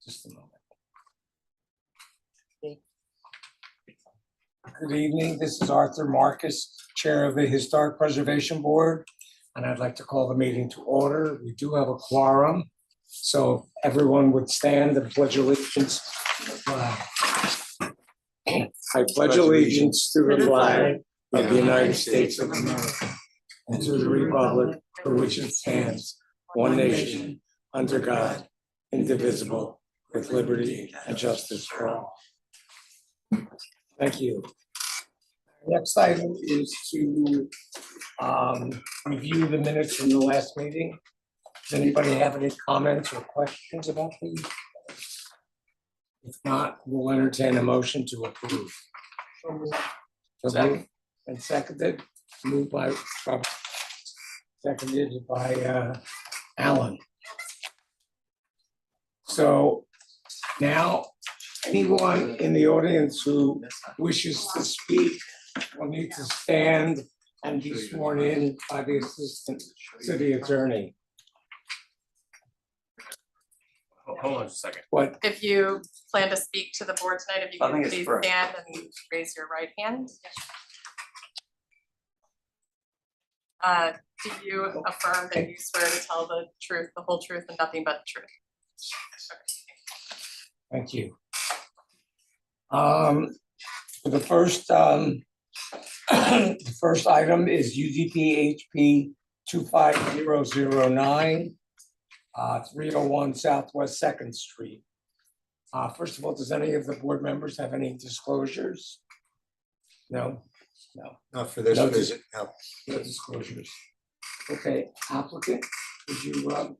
Just a moment. Good evening. This is Arthur Marcus, Chair of the Historic Preservation Board, and I'd like to call the meeting to order. We do have a quorum, so if everyone would stand and pledge allegiance to the flag. I pledge allegiance to the flag of the United States of America and to the republic for which it stands, one nation, under God, indivisible, with liberty and justice for all. Thank you. Next item is to review the minutes from the last meeting. Does anybody have any comments or questions about these? If not, we'll entertain a motion to approve. Second. And seconded, moved by Rob, seconded by Alan. So now, anyone in the audience who wishes to speak will need to stand and be sworn in by the Assistant City Attorney. Hold on just a second. What? If you plan to speak to the board tonight, if you I can think it's please first. stand and raise your right hand. Do you affirm that you swear to tell the truth, the whole truth, and nothing but the truth? Thank you. For the first, the first item is UDP-HP 25009, 301 Southwest 2nd Street. First of all, does any of the board members have any disclosures? No, no, Not for this No, visit, no. no disclosures. Okay, applicant, would you,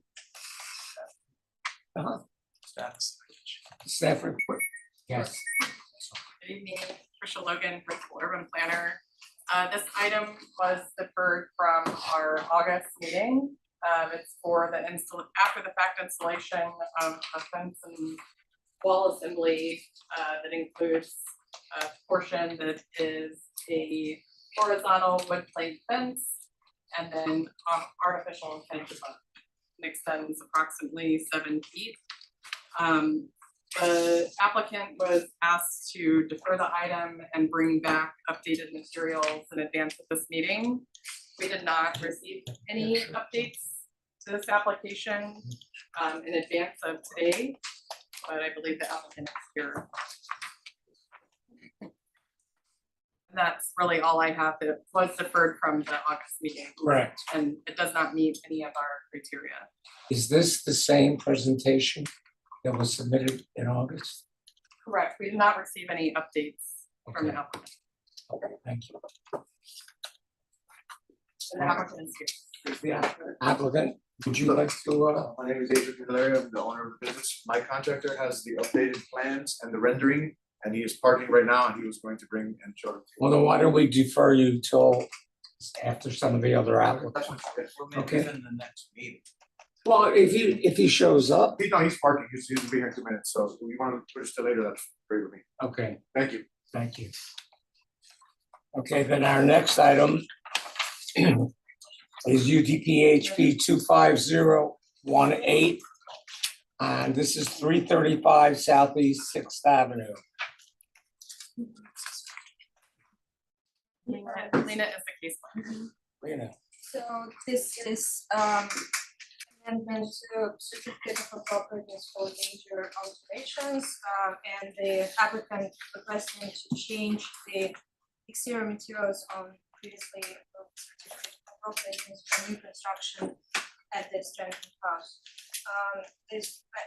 staff report? Yes. Good evening, Tricia Logan, Principal Urban Planner. This item was deferred from our August meeting. It's for the after the fact installation of a fence and wall assembly that includes a portion that is a horizontal wood plank fence and then artificial fence above. It extends approximately 7 feet. The applicant was asked to defer the item and bring back updated materials in advance of this meeting. We did not receive any updates to this application in advance of today, but I believe the applicant is here. That's really all I have. That was deferred from the August meeting. Correct. And it does not meet any of our criteria. Is this the same presentation that was submitted in August? Correct. We did not receive any updates from the Okay. applicant. Okay, thank you. The applicant is here. Is the applicant, would you like to, My name is Adrian Hilario, I'm the owner of the business. My contractor has the updated plans and the rendering, and he is parking right now, and he was going to bring and show them. well, then why don't we defer you till after some of the other applicants? Okay. In the next meeting. Well, if he shows up, He's parking, he's gonna be here in 2 minutes, so if you want to push it later, that's great with me. okay, Thank you. thank you. Okay, then our next item is UDP-HP 25018. And this is 335 Southeast 6th Avenue. Lena is the case plan. Lena, So this is amendment to certificate of appropriateness for major alterations, and the applicant requesting to change the exterior materials on previously approved certificate of appropriateness for new construction at the Stratton House.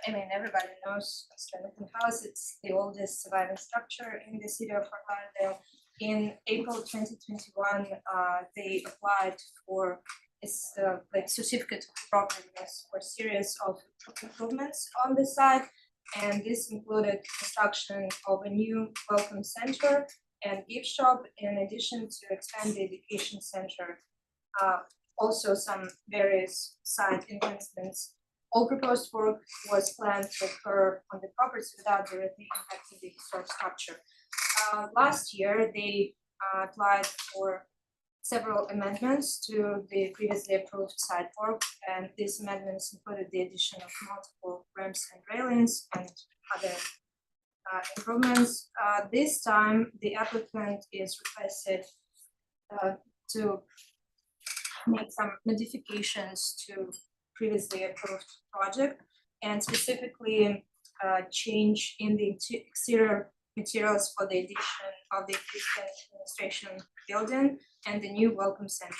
I mean, everybody knows Stratton House. It's the oldest surviving structure in the city of Fort Lauderdale. In April 2021, they applied for like certificate of appropriateness for a series of improvements on the site, and this included construction of a new welcome center and gift shop, in addition to expand the education center. Also, some various site enhancements. All proposed work was planned to occur on the property without directly impacting the historic structure. Last year, they applied for several amendments to the previously approved sidewalk, and these amendments included the addition of multiple ramps and railings and other improvements. This time, the applicant is requested to make some modifications to previously approved project, and specifically change in the exterior materials for the addition of the existing administration building and the new welcome center.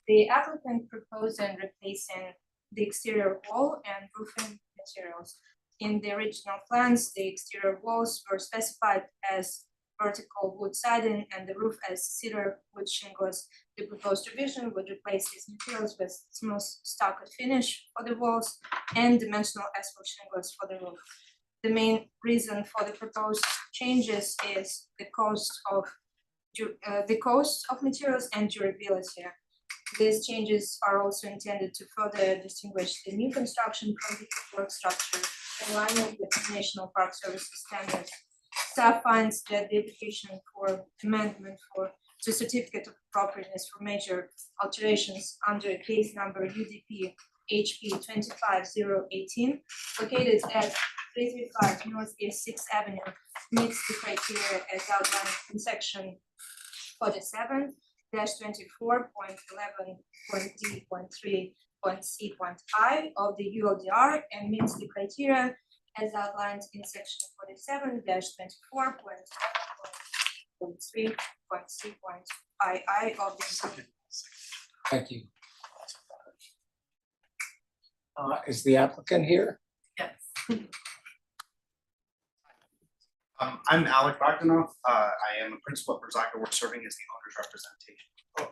The applicant proposing replacing the exterior wall and roofing materials. In the original plans, the exterior walls were specified as vertical wood siding and the roof as cedar wood shingles. The proposed revision would replace these materials with smooth stucco finish for the walls and dimensional asphalt shingles for the roof. The main reason for the proposed changes is the cost of materials and durability. These changes are also intended to further distinguish the new construction from the work structure in line with the National Park Services standards. Staff finds that the application for amendment to certificate of appropriateness for major alterations under case number UDP HP 25018 located at 335 Northeast 6th Avenue meets the criteria as outlined in section 47-24.11.d.3.c.I of the ULDR and meets the criteria as outlined in section 47-24.3.c.II of the. Thank you. Is the applicant here? Yes. I'm Alec Bogdanoff. I am a principal at Brazaka. We're serving as the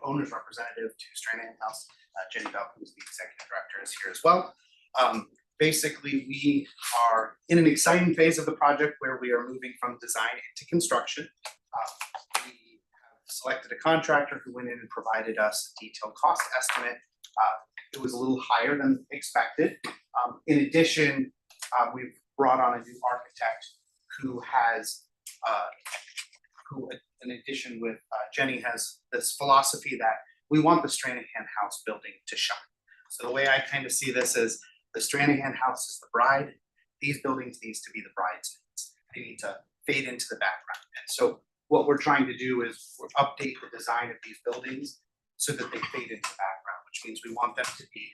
owner's representative to Stranahan House. Jenny Bell, who's the executive director, is here as well. Basically, we are in an exciting phase of the project where we are moving from design into construction. We have selected a contractor who went in and provided us a detailed cost estimate. It was a little higher than expected. In addition, we've brought on a new architect who has, in addition with Jenny, has this philosophy that we want the Stranahan House building to shine. So the way I kind of see this is the Stranahan House is the bride. These buildings needs to be the bridesmaids. They need to fade into the background. And so what we're trying to do is update the design of these buildings so that they fade into the background, which means we want them to be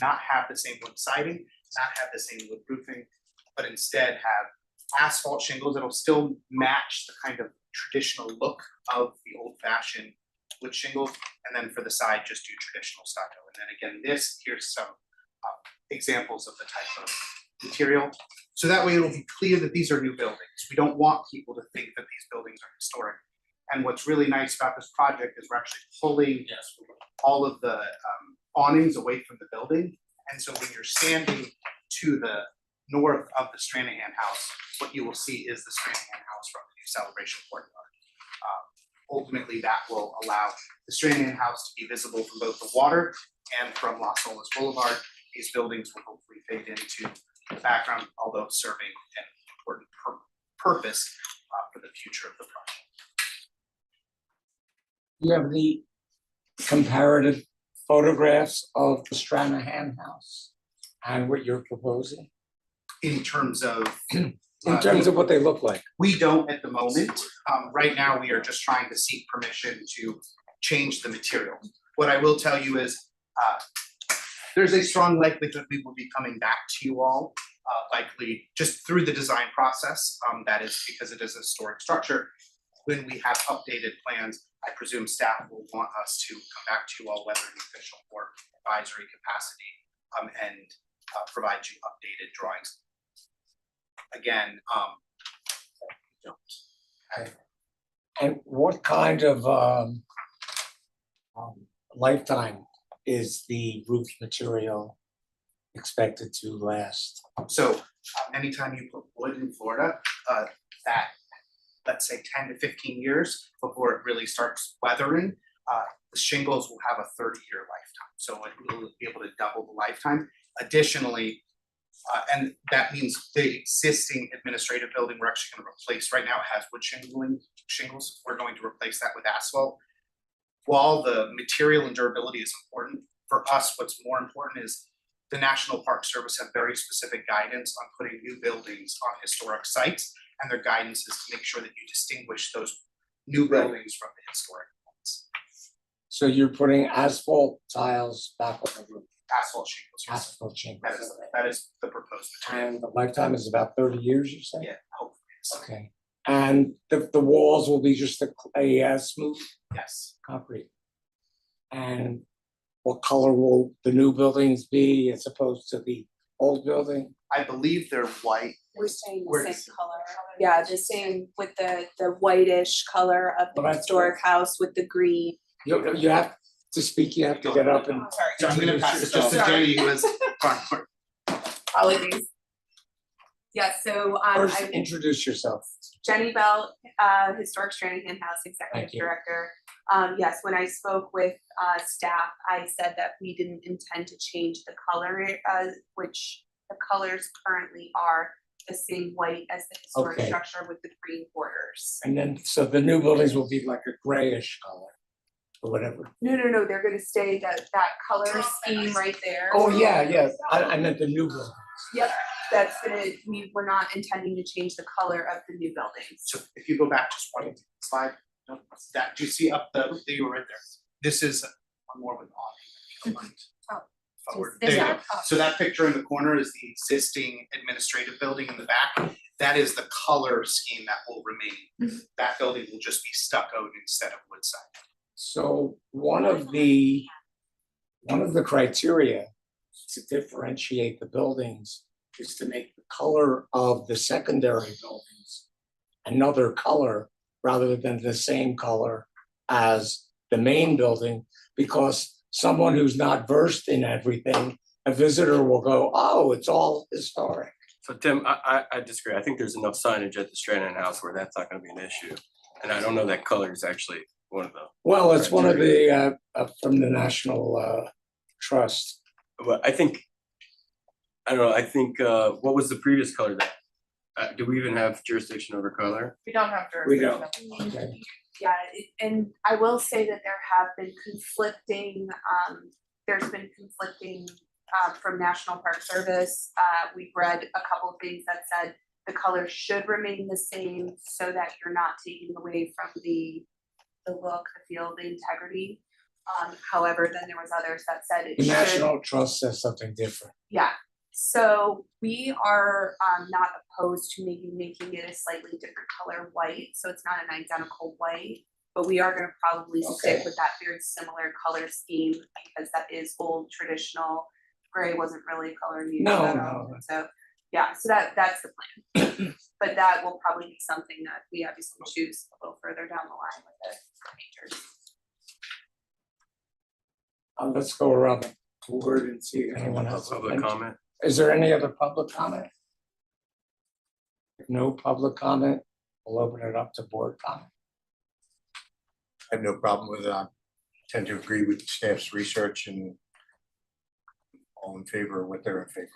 not have the same wood siding, not have the same wood roofing, but instead have asphalt shingles that'll still match the kind of traditional look of the old-fashioned wood shingles, and then for the side just do traditional stucco. And then again, here's some examples of the type of material. So that way it'll be clear that these are new buildings. We don't want people to think that these buildings are historic. And what's really nice about this project is we're actually pulling all of the awnings away from the building. And so when you're standing to the north of the Stranahan House, what you will see is the Stranahan House from the new celebration courtyard. Ultimately, that will allow the Stranahan House to be visible from both the water and from Las Olas Boulevard. These buildings will hopefully fade into the background, although serving an important purpose for the future of the project. You have the comparative photographs of the Stranahan House and what you're proposing In terms of what they look like. we don't at the moment. Right now, we are just trying to seek permission to change the material. What I will tell you is there's a strong likelihood we will be coming back to you all, likely just through the design process. That is because it is a historic structure. When we have updated plans, I presume staff will want us to come back to you all, whether in official or advisory capacity, and provide you updated drawings. Again, And what kind of lifetime is the roof material expected to last? so anytime you put wood in Florida, that let's say 10 to 15 years before it really starts weathering, the shingles will have a 30-year lifetime. So it will be able to double the lifetime. Additionally, and that means the existing administrative building we're actually going to replace. Right now it has wood shingles. We're going to replace that with asphalt. while the material and durability is important, for us, what's more important is the National Park Service have very specific guidance on putting new buildings on historic sites, and their guidance is to make sure that you distinguish those new Right. buildings from the historic ones. So you're putting asphalt tiles back on the roof, Asphalt shingles, yes. asphalt shingles. That is the proposed material. And the lifetime is about 30 years, you say? Yeah, hopefully, yes. Okay, and the walls will be just a smooth Yes. concrete? And what color will the new buildings be as opposed to the old building? I believe they're white. We're staying We're the the same color. Yeah, the same with the whitish color of the But I- historic house with the green. You have to speak, you have to get up and. So I'm gonna pass it just to Jenny, who is farm. Apologies. Yeah, so First, I'm introduce yourself. Jenny Bell, Historic Stranahan House Thank Executive you. Director. Yes, when I spoke with staff, I said that we didn't intend to change the color, which the colors currently are the same white as the historic Okay. structure with the green borders. And then, so the new buildings will be like a grayish color or whatever. No, they're gonna stay that color scheme right there. Oh, yeah, I meant the new building. Yep, that's gonna, we're not intending to change the color of the new buildings. So if you go back just one slide, no, that, do you see up you were right there? This is a more of an awning. Oh. Forward. This There you go. one? Oh. So that picture in the corner is the existing administrative building in the back. That is the color scheme that will remain. That building will just be stuccoed instead of wood side. So one of the criteria to differentiate the buildings is to make the color of the secondary buildings another color rather than the same color as the main building, because someone who's not versed in everything, a visitor will go, oh, it's all historic. So Tim, I disagree. I think there's enough signage at the Stranahan House where that's not gonna be an issue. And I don't know that color is actually one of them. Well, it's one of the, from the National Trust. But I think, I don't know, I think, what was the previous color that, do we even have jurisdiction over color? We don't have We jurisdiction. don't. Okay. Yeah, and I will say that there have been conflicting, from National Park Service. We've read a couple of things that said the colors should remain the same so that you're not taking away from the look, the feel, the integrity. However, then there was others that said it The should. National Trust says something different. Yeah, so we are not opposed to maybe making it a slightly different color white, so it's not an identical white. But we are gonna probably stick Okay. with that very similar color scheme because that is old traditional. Gray wasn't really a color used No, at all, no. so, yeah, so that's the plan. But that will probably be something that we obviously choose a little further down the line with the painters. Let's go around the board and see if anyone else. Public comment? Is there any other public comment? If no public comment, we'll open it up to board comment. I have no problem with it. I tend to agree with staff's research and all in favor of what they're in favor of.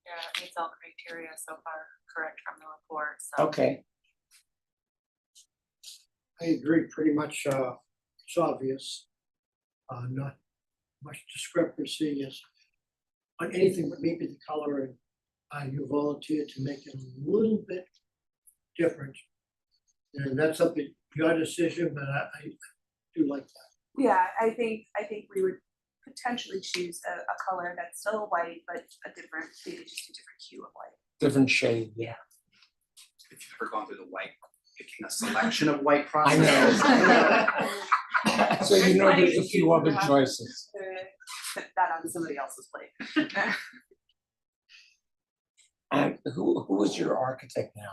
Yeah, it meets all criteria so far, correct from the report, so. Okay, I agree, pretty much, it's obvious. Not much discrepancy is on anything but maybe the color, and you volunteered to make it a little bit different. And that's up to your decision, but I do like that. Yeah, I think we would potentially choose a color that's still white, but a different, maybe just a different hue of white. different shade. Yeah. If you've ever gone through the white, picking a selection of white I process. know. So you know there's a few other choices. Put that on somebody else's plate. And who was your architect now?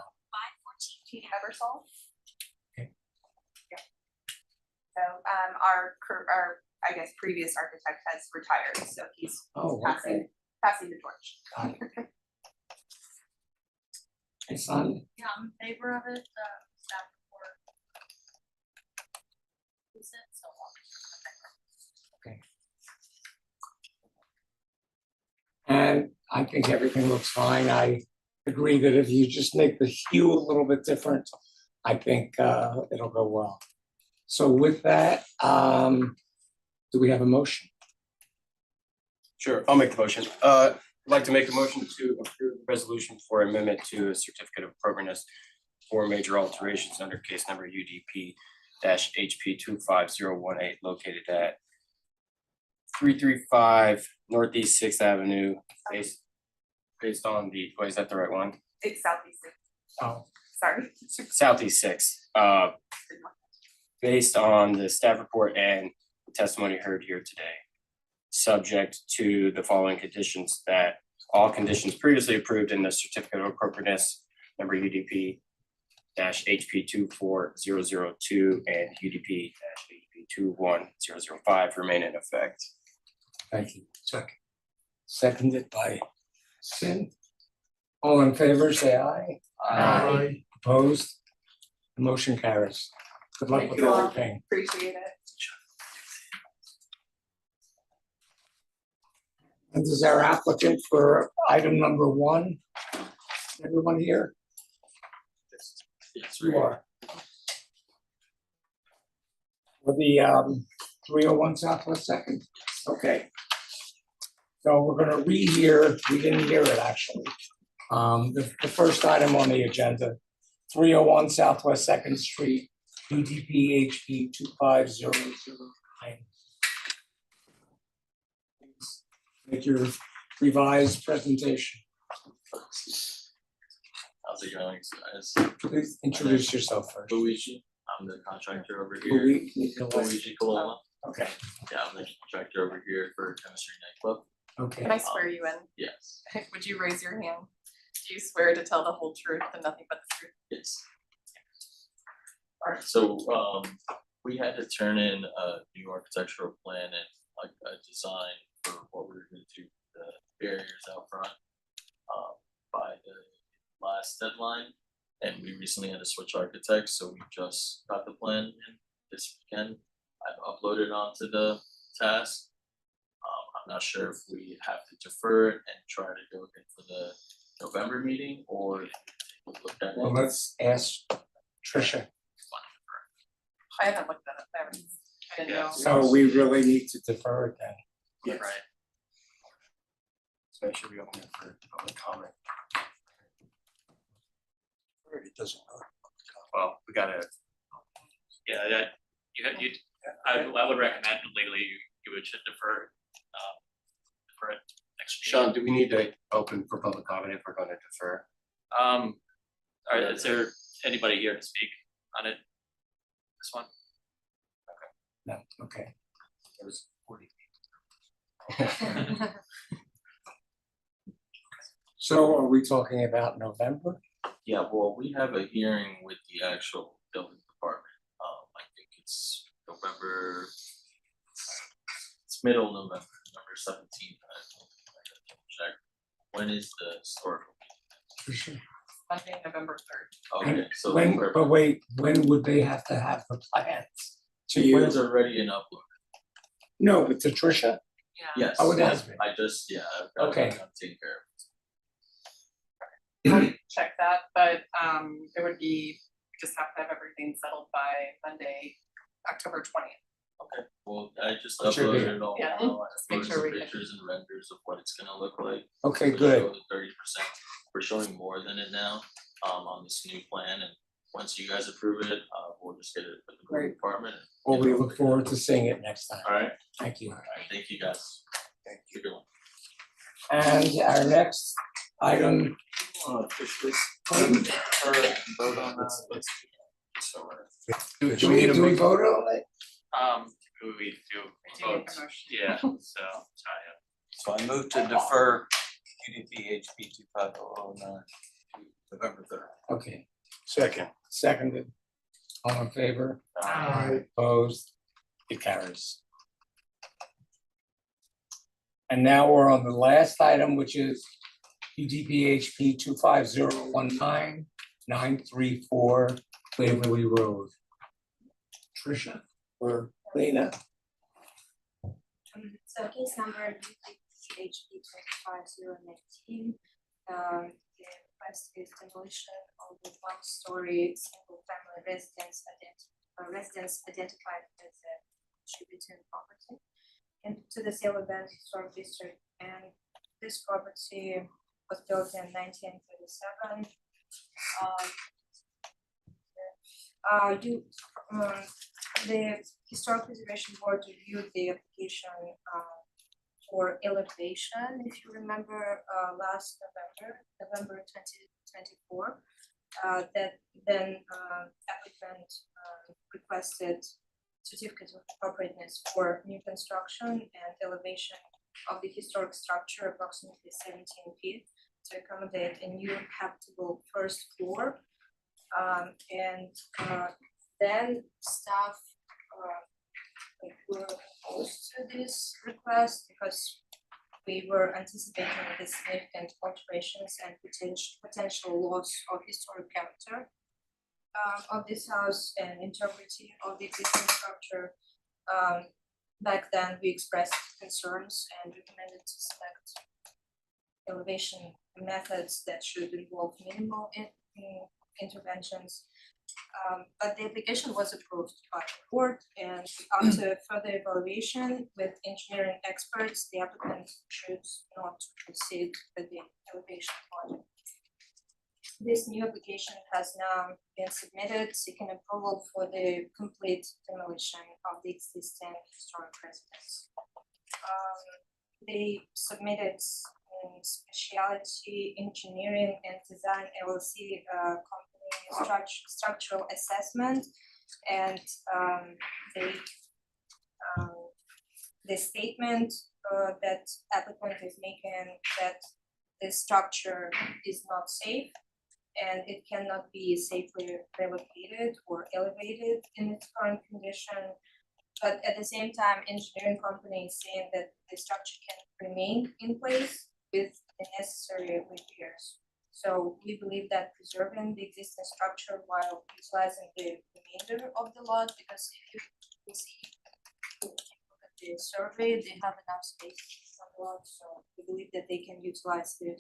514 Ebersol. Okay. Yeah. So our I guess previous architect has retired, so he's Oh, okay. passing the torch. Got it. It's on, Yeah, I'm in favor of it, staff report. Is it so long? and I think everything looks fine. I agree that if you just make the hue a little bit different, I think it'll go well. So with that, do we have a motion? Sure, I'll make the motion. I'd like to make a motion to approve the resolution for amendment to a certificate of appropriateness for major alterations under case number UDP HP 25018 located at 335 Northeast Sixth Avenue, based on the, wait, is that the right one? It's Southeast, Oh, sorry. Southeast Sixth, based on the staff report and the testimony heard here today. Subject to the following conditions, that all conditions previously approved in the certificate of appropriateness number UDP HP 24002 and UDP HP 21005 remain in effect. thank you. Second. Seconded by Sin. All in favor, say aye. Aye. Opposed? The motion carries. Good luck Thank with you all. everything. Appreciate it. And this is our applicant for item number 1. Everyone here? Yes, You are. For the 301 Southwest Second, okay. So we're gonna rehear, we didn't hear it actually. The first item on the agenda, 301 Southwest Second Street, UDP HP 25009. Make your revised presentation. How's it going, guys? Please introduce yourself first. Luigi, I'm the contractor over here. Luigi Coloma. Okay, Yeah, I'm the contractor over here for Chemistry Nightclub. okay. Can I swear you in? Yes, Would you raise your hand? Do you swear to tell the whole truth and nothing but the truth? yes. Alright, so we had to turn in a new architectural plan and like a design for what we were gonna do, the barriers out front. By the last deadline, and we recently had to switch architects, so we just got the plan in this weekend. I've uploaded onto the task. I'm not sure if we have to defer it and try to go again for the November meeting, or if we look at Well, it. let's ask Tricia. I haven't looked at it, I didn't know. So we really need to defer it then. Yes. Right. So make sure we open it for public comment. It doesn't matter. Well, we gotta, Yeah, that, I would recommend legally you would should defer it next week. Sean, do we need to open for public comment if we're gonna defer? Is there anybody here to speak on it? This one? No, okay. There was 40. So are we talking about November? Yeah, well, we have a hearing with the actual building department. I think it's November, it's middle November, November 17th. I gotta check. When is the historical? Tricia? Monday, November 3rd. Okay, so. When, but wait, when would they have to have the plans? To The you? plans are ready and uploaded. No, but to Tricia? Yes. Oh, it has been. I just, yeah, I've got Okay. it taken care of. Check that, but it would be, we just have to have everything settled by Monday, October 20th. Okay, well, I just That should be- uploaded it all Yeah, now. I just make uploaded sure some we can- pictures and renders of what it's gonna look like. Okay, To good. show the 30%. We're showing more than it now, on this new plan, and once you guys approve it, we'll just get it with the building Great. department. and- Well, we look forward to seeing it next time. Alright, Thank you. alright, thank you guys. Thank you. Good one. And our next item. Do we vote on it? We do Do you make vote, a motion? yeah, so, So I move to defer UDP HP 25009 to November 3rd. Okay, Second. seconded. All in favor? Aye. Opposed? It carries. And now we're on the last item, which is UDPHP 25019 934 Waverly Road. Tricia or Lena? So case number HP 25019. The request is demolition of the one-story single-family residence residents identified as a contributing property into the Lauderdale Historic District. And this property was built in 1937. The Historic Preservation Board reviewed the application for elevation, if you remember, last November 2024. That then applicant requested certificate of appropriateness for new construction and elevation of the historic structure approximately 17 feet to accommodate a new habitable first floor. Then staff were opposed to this request because we were anticipating the significant alterations and potential loss of historic character of this house and integrity of the existing structure. Back then, we expressed concerns and recommended to select elevation methods that should involve minimal interventions. But the application was approved by the board, and after further evaluation with engineering experts, the applicant chose not to proceed with the elevation project. This new application has now been submitted, seeking approval for the complete demolition of the existing historic residence. They submitted Specialty Engineering and Design LLC company structural assessment, and the statement that applicant is making that the structure is not safe and it cannot be safely relocated or elevated in its current condition. But at the same time, engineering company is saying that the structure can remain in place with the necessary repairs. So we believe that preserving the existing structure while utilizing the remainder of the lot, because if you can see, if you look at the survey, they have enough space on the lot, so we believe that they can utilize the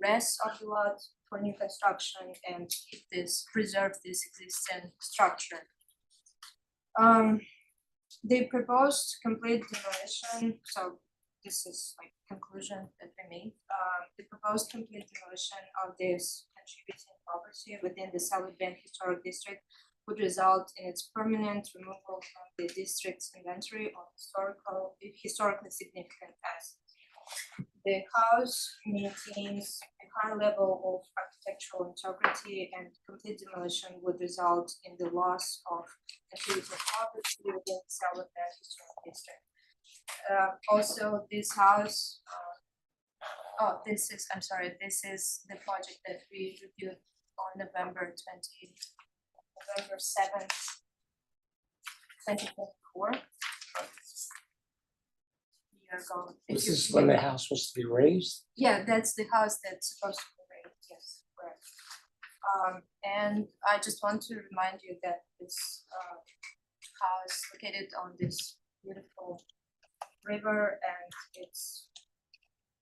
rest of the lot for new construction and keep this, preserve this existing structure. The proposed complete demolition, so this is like conclusion that we made. The proposed complete demolition of this contributing property within the South Bend Historic District would result in its permanent removal from the district's inventory of historically significant assets. The house maintains a high level of architectural integrity, and complete demolition would result in the loss of contributing property within the South Bend Historic District. Also, this house, this is the project that we reviewed on November 7th, 2024. This is when the house was to be raised? Yeah, that's the house that's supposed to be raised, yes, correct. And I just want to remind you that this house located on this beautiful river, and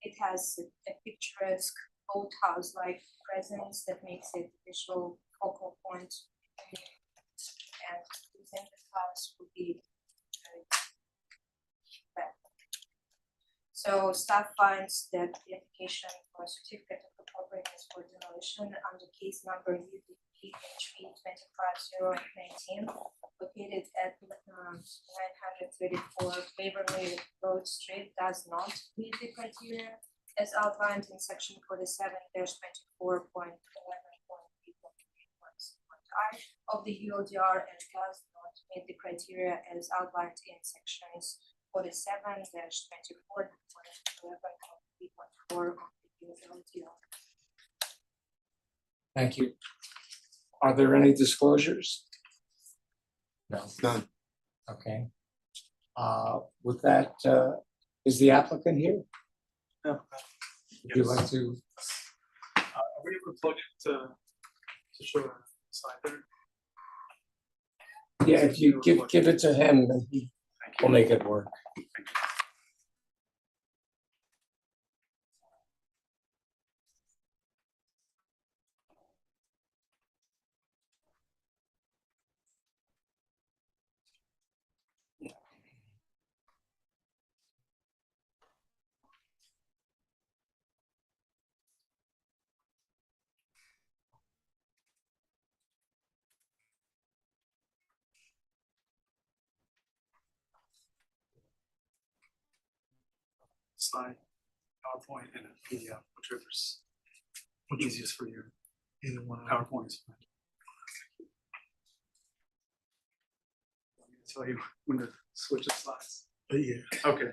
it has a picturesque old house-like presence that makes it a visual focal point. And within this house would be so staff finds that the application for certificate of appropriateness for demolition under case number UDP-HV 25-019, located at 934 Waverly Road Street, does not meet the criteria as outlined in section 47-24.11.3.I of the ULDR, and does not meet the criteria as outlined in sections 47-24.11.3.4 of the ULDR. Thank you. Are there any disclosures? No. None. Okay. With that, is the applicant here? No. Would you like to? Are we able to plug it to show the slide there? Yeah, if you give it to him, then he will make it work. slide, PowerPoint and a PDF, whichever's easiest for you. Either one. PowerPoint is fine. Want me to tell you when to switch the slides? Yeah. Okay.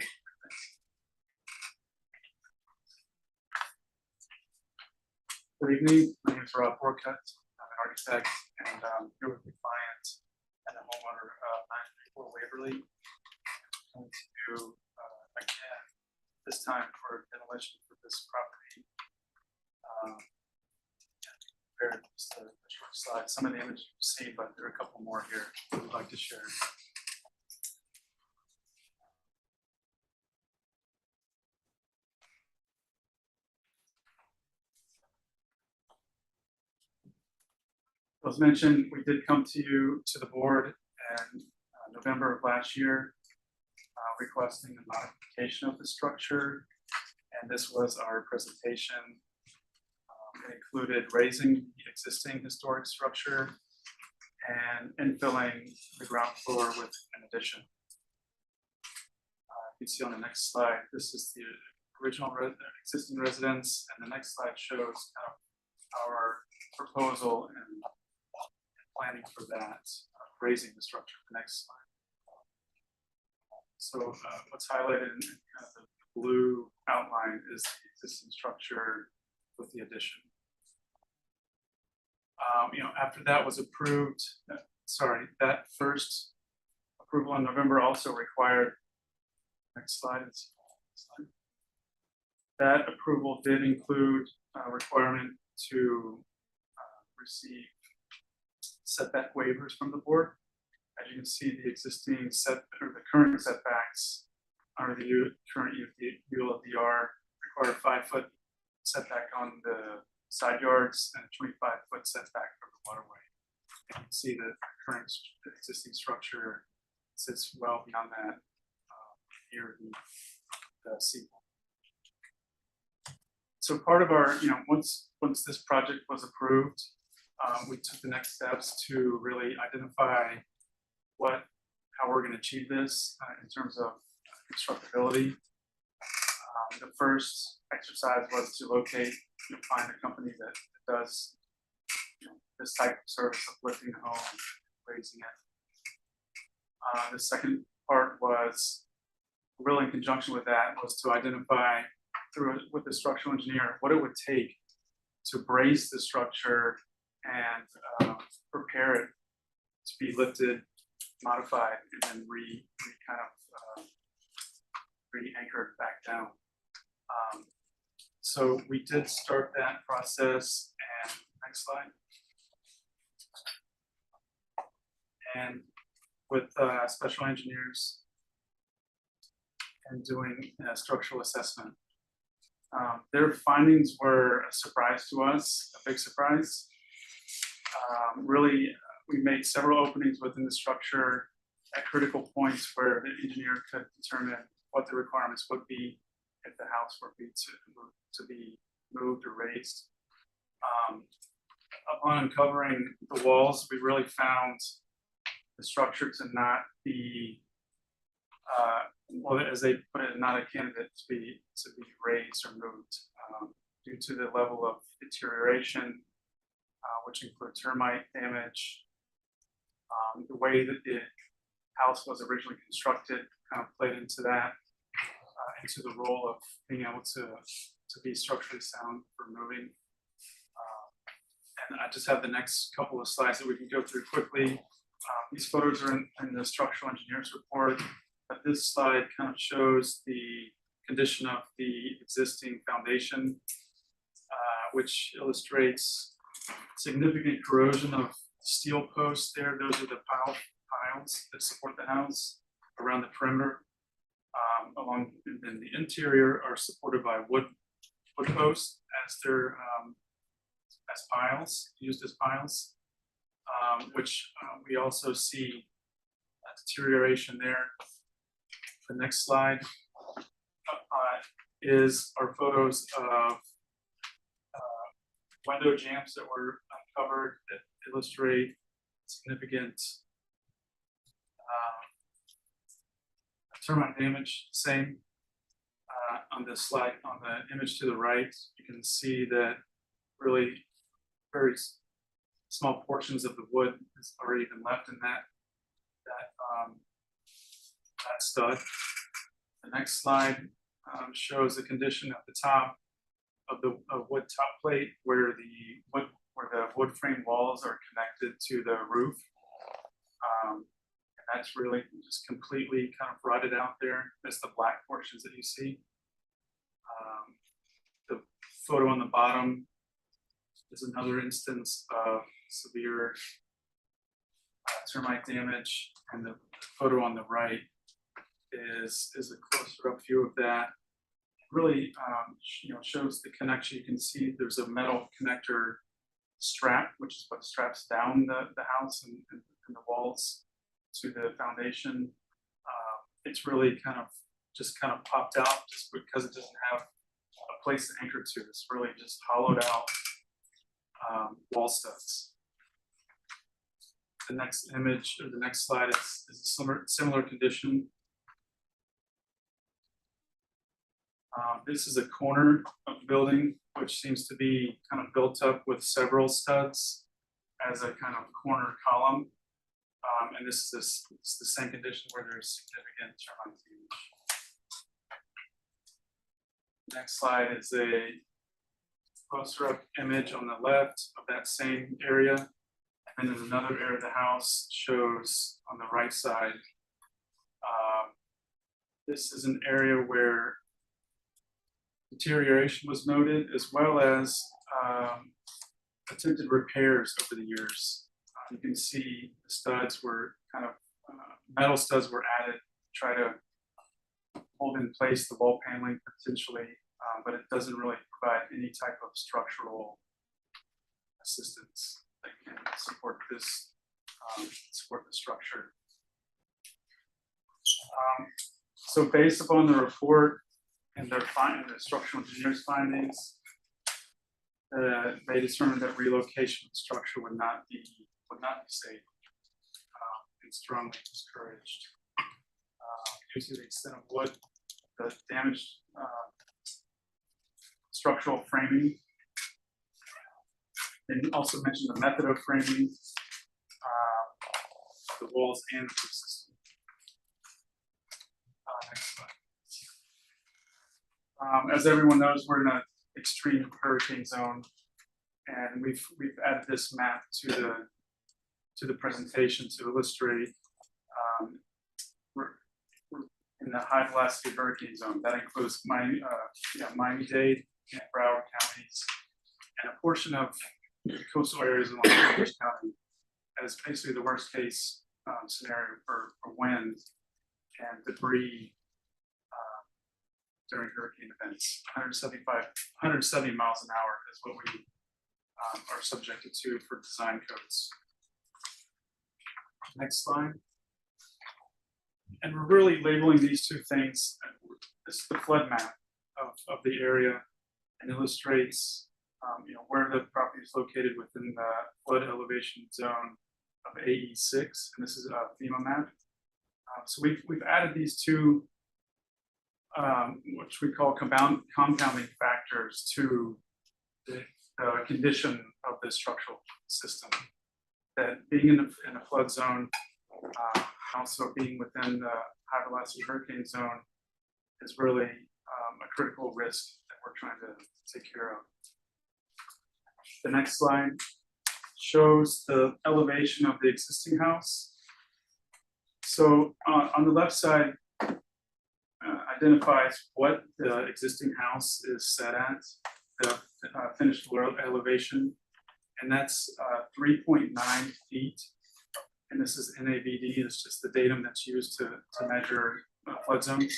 Good evening, my name is Rob Borcutt, I'm an architect and here with the client and the homeowner of 934 Waverly. I'm going to do again, this time for demolition for this property. Compared to the short slide, some of the images you've seen, but there are a couple more here that we'd like to share. As mentioned, we did come to the board in November of last year, requesting a modification of the structure, and this was our presentation. It included raising the existing historic structure and infilling the ground floor with an addition. You can see on the next slide, this is the original existing residence, and the next slide shows kind of our proposal and planning for that, raising the structure. The next slide. So what's highlighted in kind of the blue outline is the existing structure with the addition. After that was approved, that first approval in November also required, next slide is, that approval did include a requirement to receive setback waivers from the board. As you can see, the existing the current setbacks under the current ULDR require a 5-foot setback on the side yards and a 25-foot setback from the waterway. You can see the current existing structure sits well beyond that near the seawall. So part of our, once this project was approved, we took the next steps to really identify how we're going to achieve this in terms of constructability. The first exercise was to locate and find a company that does this type of service of lifting the home, raising it. The second part was, really in conjunction with that, was to identify with the structural engineer what it would take to brace the structure and prepare it to be lifted, modified, and then re-anchored back down. So we did start that process, and next slide. And with special engineers and doing a structural assessment. Their findings were a surprise to us, a big surprise. Really, we made several openings within the structure at critical points where the engineer could determine what the requirements would be if the house were to be moved or raised. Upon uncovering the walls, we really found the structure to not be, well, as they put it, not a candidate to be raised or moved due to the level of deterioration, which includes termite damage. The way that the house was originally constructed kind of played into that, into the role of being able to be structurally sound for moving. And I just have the next couple of slides that we can go through quickly. These photos are in the structural engineer's report, but this slide kind of shows the condition of the existing foundation, which illustrates significant corrosion of steel posts there. Those are the piles that support the house around the perimeter. Along in the interior are supported by wood posts as they're as piles, used as piles, which we also see deterioration there. The next slide is our photos of window jambs that were uncovered that illustrate significant termite damage. Same On the slide, on the image to the right, you can see that really very small portions of the wood has already been left in that stud. The next slide shows the condition at the top of the wood top plate where the wood frame walls are connected to the roof. And that's really just completely kind of rotted out there. That's the black portions that you see. The photo on the bottom is another instance of severe termite damage, and the photo on the right is a closer up view of that. Really, shows the connection. You can see there's a metal connector strap, which is what straps down the house and the walls to the foundation. It's really kind of popped out just because it doesn't have a place to anchor to. It's really just hollowed out wall studs. The next image or the next slide is a similar condition. This is a corner of the building, which seems to be kind of built up with several studs as a kind of corner column. And this is the same condition where there's significant termite damage. Next slide is a closer up image on the left of that same area. And then another area of the house shows on the right side. This is an area where deterioration was noted, as well as attempted repairs over the years. You can see the studs were kind of metal studs were added to try to hold in place the wall paneling potentially, but it doesn't really provide any type of structural assistance that can support this, support the structure. So based upon the report and the structural engineer's findings, they determined that relocation of the structure would not be safe and strongly discouraged. Due to the extent of wood, the damaged structural framing, and also mentioned the method of framing, the walls and the roof system. Next slide. As everyone knows, we're in an extreme hurricane zone, and we've added this map to the presentation to illustrate we're in the high velocity hurricane zone. That includes Miami-Dade and Broward counties, and a portion of the coastal areas in Long Beach County as basically the worst case scenario for wind and debris during hurricane events. 170 miles an hour is what we are subjected to for design codes. Next slide. And we're really labeling these two things. This is the flood map of the area and illustrates where the property is located within the flood elevation zone of AE6, and this is a FEMA map. So we've added these two, which we call compounding factors to the condition of the structural system. That being in a flood zone, also being within the high velocity hurricane zone is really a critical risk that we're trying to take care of. The next slide shows the elevation of the existing house. So on the left side identifies what the existing house is set at, the finished elevation, and that's 3.9 feet. And this is NAVD, it's just the datum that's used to measure flood zones.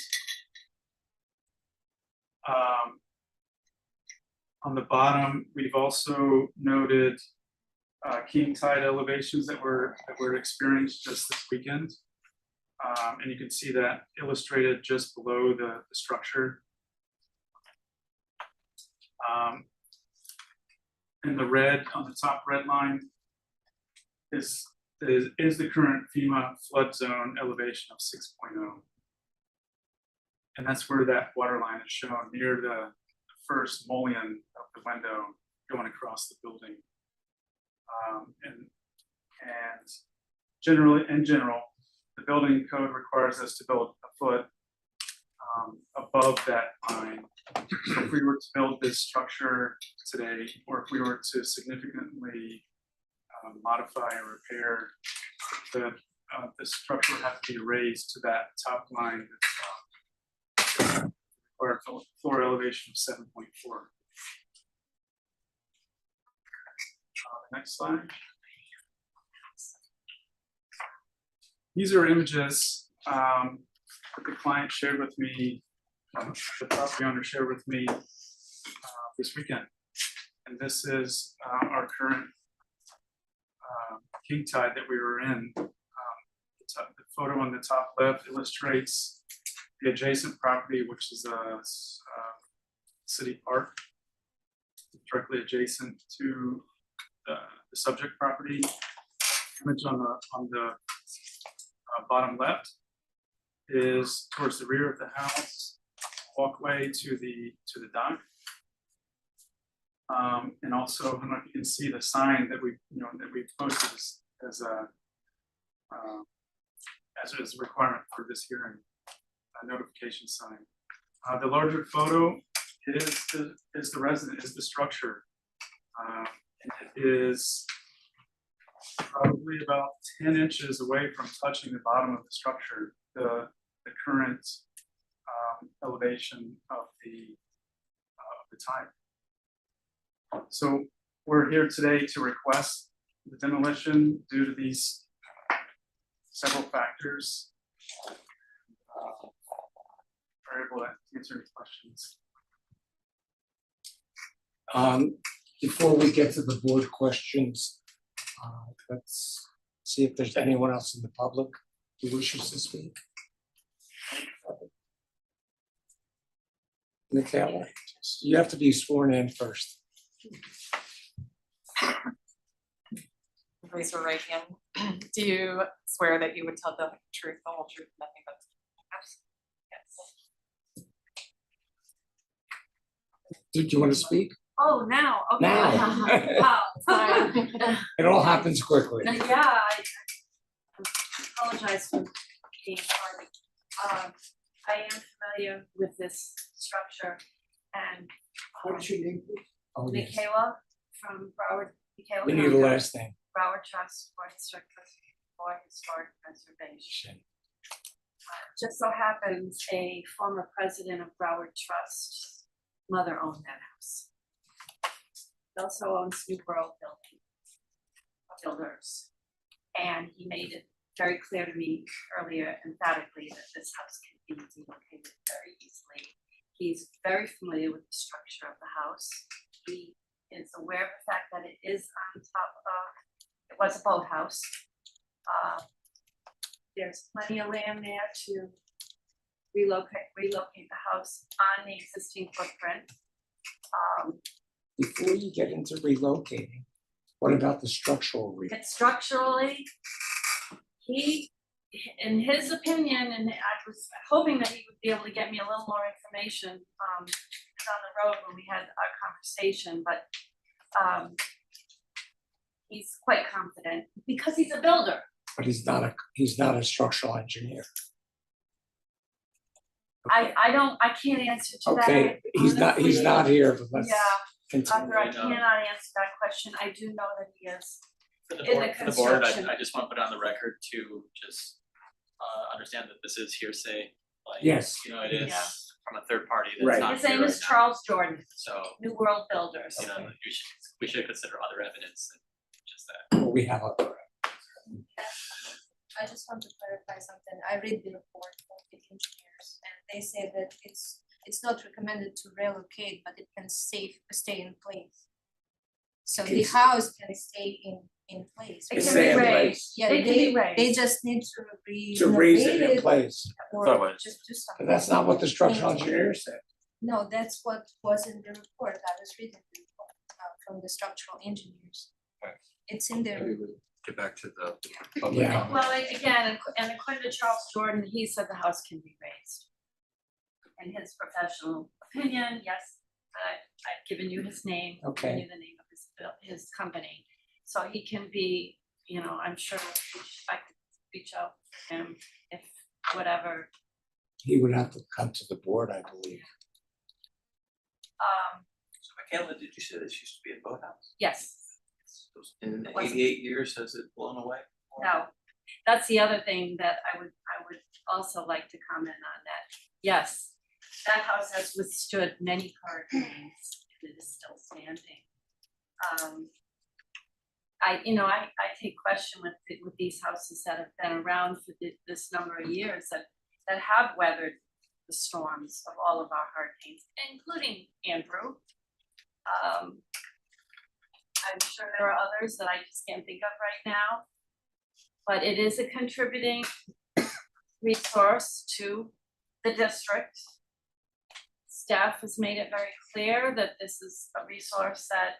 On the bottom, we've also noted king tide elevations that were experienced just this weekend. And you can see that illustrated just below the structure. And the red on the top red line is the current FEMA flood zone elevation of 6.0. And that's where that water line is shown near the first mullion of the window going across the building. And generally, in general, the building code requires us to build a foot above that line. So if we were to build this structure today, or if we were to significantly modify or repair, the structure would have to be raised to that top line that's required floor elevation of 7.4. Next slide. These are images that the client shared with me, the property owner shared with me this weekend. And this is our current king tide that we were in. The photo on the top left illustrates the adjacent property, which is a city park, directly adjacent to the subject property. Image on the bottom left is towards the rear of the house, walkway to the dock. And also, I don't know if you can see the sign that we posted as a requirement for this hearing, a notification sign. The larger photo is the resident, is the structure. It is probably about 10 inches away from touching the bottom of the structure, the current elevation of the type. So we're here today to request the demolition due to these several factors. Are able to answer any questions. Before we get to the board questions, let's see if there's anyone else in the public who wishes to speak. Michaela, you have to be sworn in first. Raise your right hand. Do you swear that you would tell the truth, the whole truth, nothing but the truth? Yes. Do you want to speak? Oh, now, okay. Now. Wow, sorry. It all happens quickly. Yeah, I apologize for being tardy. I am familiar with this structure and What's your name, please? Oh, yes. Michaela from Broward, Michaela. We need a last name. Broward Trust for Historic Preservation. Just so happens a former president of Broward Trust, mother owned that house. He also owns New World Builders. And he made it very clear to me earlier emphatically that this house can be relocated very easily. He's very familiar with the structure of the house. He is aware of the fact that it is on top of, it was a boathouse. There's plenty of land there to relocate the house on the existing footprint. Before you get into relocating, what about the structural reason? It's structurally, he, in his opinion, and I was hoping that he would be able to get me a little more information down the road when we had our conversation, but he's quite confident because he's a builder. But he's not a structural engineer. I can't answer to that. Okay, he's honestly. not here, but let's Yeah, continue. Arthur, I cannot answer that question. I do know that he is. For the In the board, for the board, construction. I just want to put on the record to just understand that this is hearsay. Like, Yes. you know, it is Yeah. from a third party Right. that's not His name here is right now. Charles Jordan, So, New World Builders. you know, we should consider other evidence than just that. We have a, I just want to clarify something. I read the report of the engineers and they say that it's not recommended to relocate, but it can stay in place. So the house can stay in place. It It's can stay be in raised. place. Yeah, It can be raised. they just need to raise it in renovate place. or Thought it was. just do But something. that's not what the structural engineer said. No, that's what was in the report. I was reading the report from the structural engineers. Right. It's in there. Maybe we get back to the public Yeah. comment. Well, again, and according to Charles Jordan, he said the house can be raised. in his professional opinion, yes, I've given you his name, given Okay. you the name of his company. So he can be, you know, I'm sure if I could reach out to him if whatever. He would have to come to the board, I believe. So Michaela, did you say this used to be a boathouse? Yes, In It wasn't. 88 years, has it blown away? no, that's the other thing that I would also like to comment on that. Yes, that house has withstood many hurricanes, and it is still standing. I take question with these houses that have been around for this number of years that have weathered the storms of all of our hurricanes, including Andrew. I'm sure there are others that I just can't think of right now. But it is a contributing resource to the district. Staff has made it very clear that this is a resource that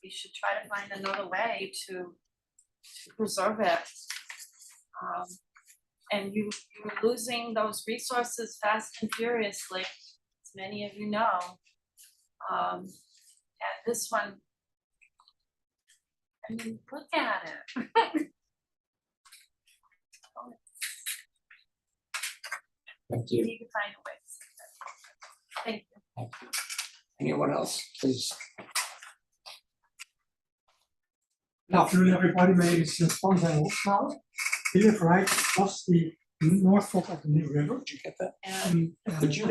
we should try to find another way to preserve it. And you're losing those resources fast and furiously, as many of you know. And this one, I mean, look at it. Thank You you. need to find a way. Thank you. Thank you. Anyone else, please? Good afternoon, everybody. My name is Frans van Hofsmouwen. We live right across the north fork of the New River. Did you get that? And Could you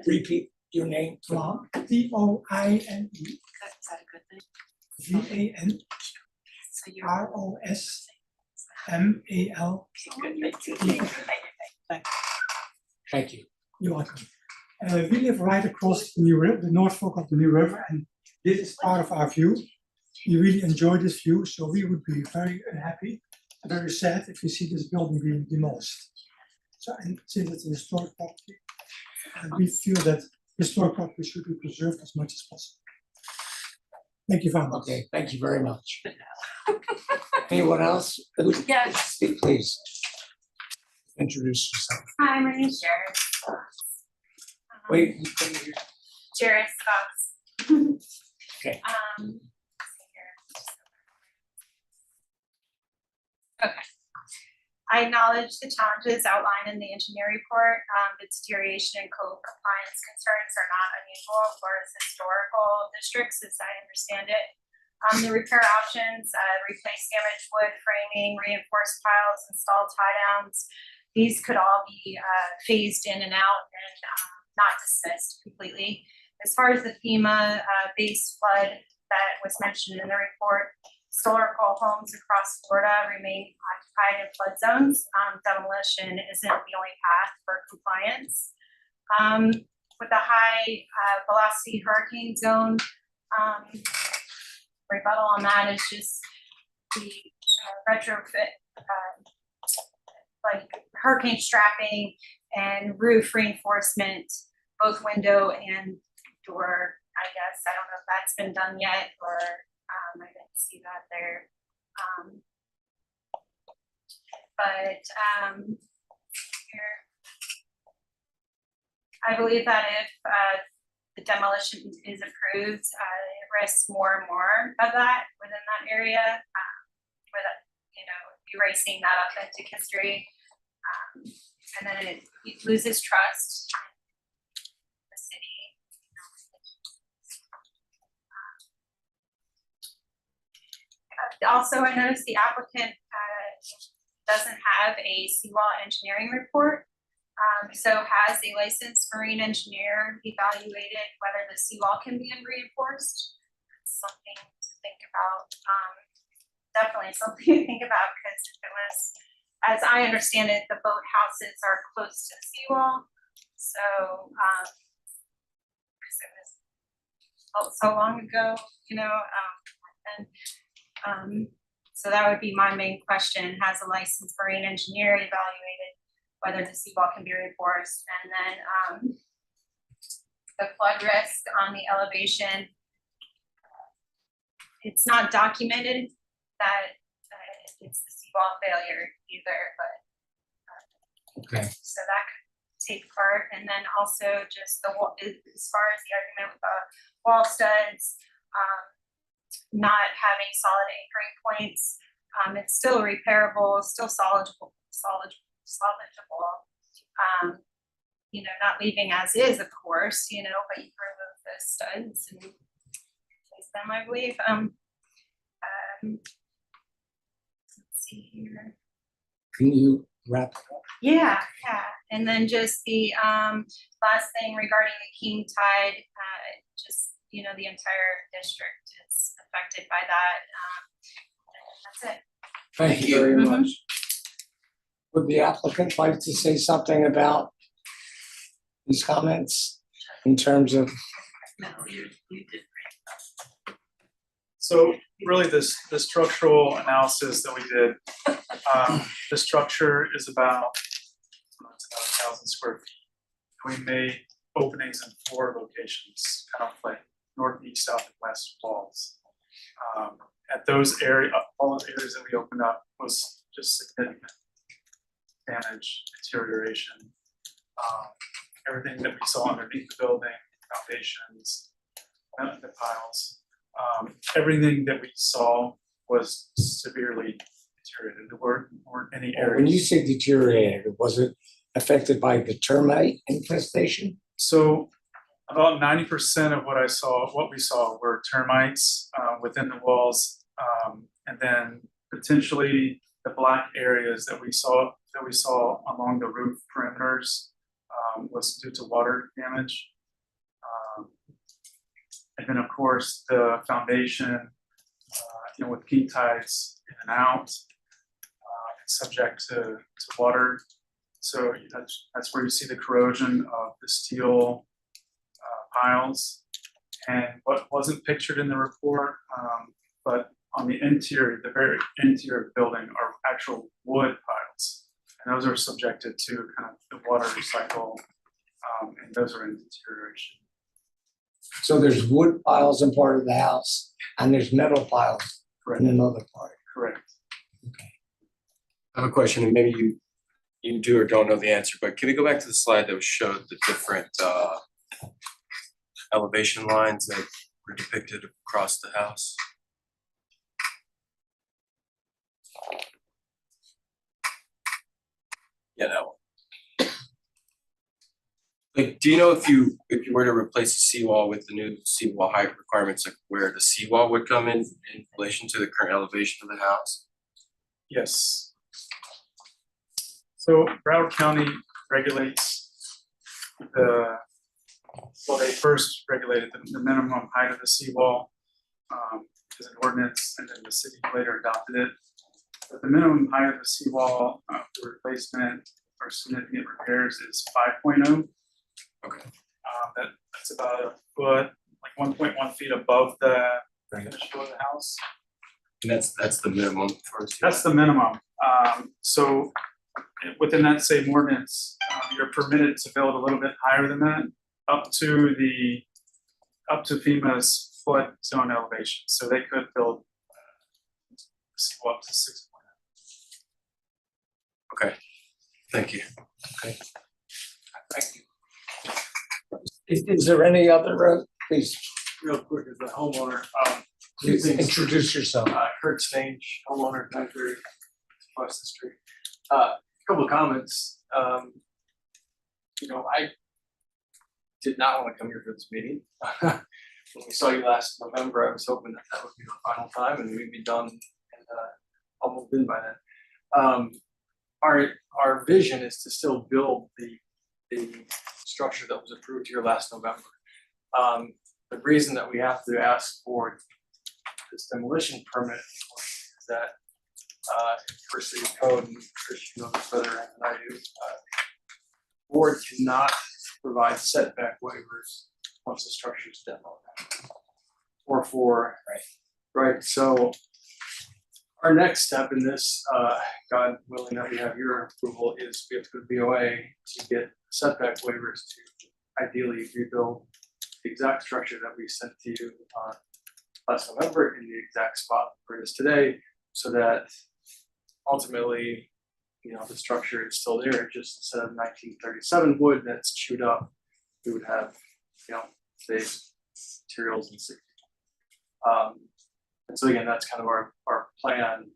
repeat your name? Vaan, T-O-I-N-E, is that a good thing? V-A-N-R-O-S-M-A-L. So you're. Thank you. You're welcome. We live right across the New River, the north fork of the New River, and this is part of our view. We really enjoy this view, so we would be very unhappy, very sad if we see this building being demolished. So, and since it's a historic property, and we feel that historic property should be preserved as much as possible. Thank you very much. Okay, thank you very much. Anyone else? Yes. Speak, please. Introduce yourself. Hi, my name's Jared. Wait. You can hear- Jared Scotts. Okay. Okay. I acknowledge the challenges outlined in the engineer report. The deterioration and code compliance concerns are not unusual for historical districts, as I understand it. The repair options, replace damaged wood framing, reinforced piles, install tie downs. These could all be phased in and out and not dismissed completely. As far as the FEMA base flood that was mentioned in the report, historical homes across Florida remain occupied in flood zones. Demolition isn't the only path for compliance. With the high velocity hurricane zone, rebuttal on that is just the retrofit, like hurricane strapping and roof reinforcement, both window and door. I guess I don't know if that's been done yet, or I didn't see that there. Here, I believe that if the demolition is approved, it risks more and more of that within that area, with erasing that authentic history, and then it loses trust in the city. Also, I noticed the applicant doesn't have a seawall engineering report. So has a licensed marine engineer evaluated whether the seawall can be reinforced? It's something to think about. Definitely something to think about, because if it was, as I understand it, the boat houses are close to the seawall. So because it was built so long ago, so that would be my main question. Has a licensed marine engineer evaluated whether the seawall can be reinforced? And then the flood risk on the elevation, it's not documented that it's the seawall failure either, but Okay. so that could take part. And then also just the wall, as far as the argument with the wall studs, not having solid anchoring points, it's still repairable, still salvageable. You know, not leaving as is, of course, you know, but you can remove the studs and place them, I believe. Let's see here. Can you wrap it up? Yeah, and then just the last thing regarding the king tide, just, you know, the entire district is affected by that. That's it. Thank you very much. Would the applicant like to say something about these comments in terms of? No, you did. So really the structural analysis that we did, the structure is about, it's about 1,000 square feet. We made openings in 4 locations, kind of like north, east, south, and west walls. At those areas, all the areas that we opened up was just significant damage, deterioration. Everything that we saw underneath the building, foundations, the piles, everything that we saw was severely deteriorated. There weren't any areas. When you say deteriorated, was it affected by the termite infestation? So about 90% of what we saw were termites within the walls, and then potentially the black areas that we saw along the roof perimeters was due to water damage. And then of course the foundation, you know, with king tides in and out, it's subject to water. So that's where you see the corrosion of the steel piles. And what wasn't pictured in the report, but on the interior, the very interior of the building are actual wood piles. And those are subjected to kind of the water recycle, and those are in deterioration. So there's wood piles in part of the house and there's metal piles in another part. Correct. Okay. I have a question, and maybe you do or don't know the answer, but can we go back to the slide that showed the different elevation lines that were depicted across the house? Yeah, that one. Like, do you know if you were to replace the seawall with the new seawall height requirements, like where the seawall would come in relation to the current elevation of the house? Yes. So Broward County regulates they first regulated the minimum height of the seawall as an ordinance, and then the city later adopted it. But the minimum height of the seawall for replacement or significant repairs is 5.0. Okay. That's about a foot, like 1.1 feet above the finished floor of the house. And that's the minimum for That's the minimum. So within that same ordinance, you're permitted to build a little bit higher than that, up to FEMA's flood zone elevation. So they could build up to 6. Okay, thank you. Okay. Thank you. Is there any other, please? Real quick, as a homeowner, Please introduce yourself. Kurt Stange, homeowner, 930 across the street. Couple of comments. You know, I did not want to come here for this meeting. When we saw you last November, I was hoping that that would be the final time and we'd be done and almost in by then. Our vision is to still build the structure that was approved here last November. The reason that we have to ask for this demolition permit is that for city code, and Chris, you know this better than I do, board cannot provide setback waivers once the structure is demoed. Or for, right, so our next step in this, God willing that we have your approval, is we have to go to BOA to get setback waivers to ideally rebuild the exact structure that we sent to you last November in the exact spot where it is today, so that ultimately the structure is still there, just instead of 1937 wood that's chewed up, we would have, today's materials and safety. And so again, that's kind of our plan,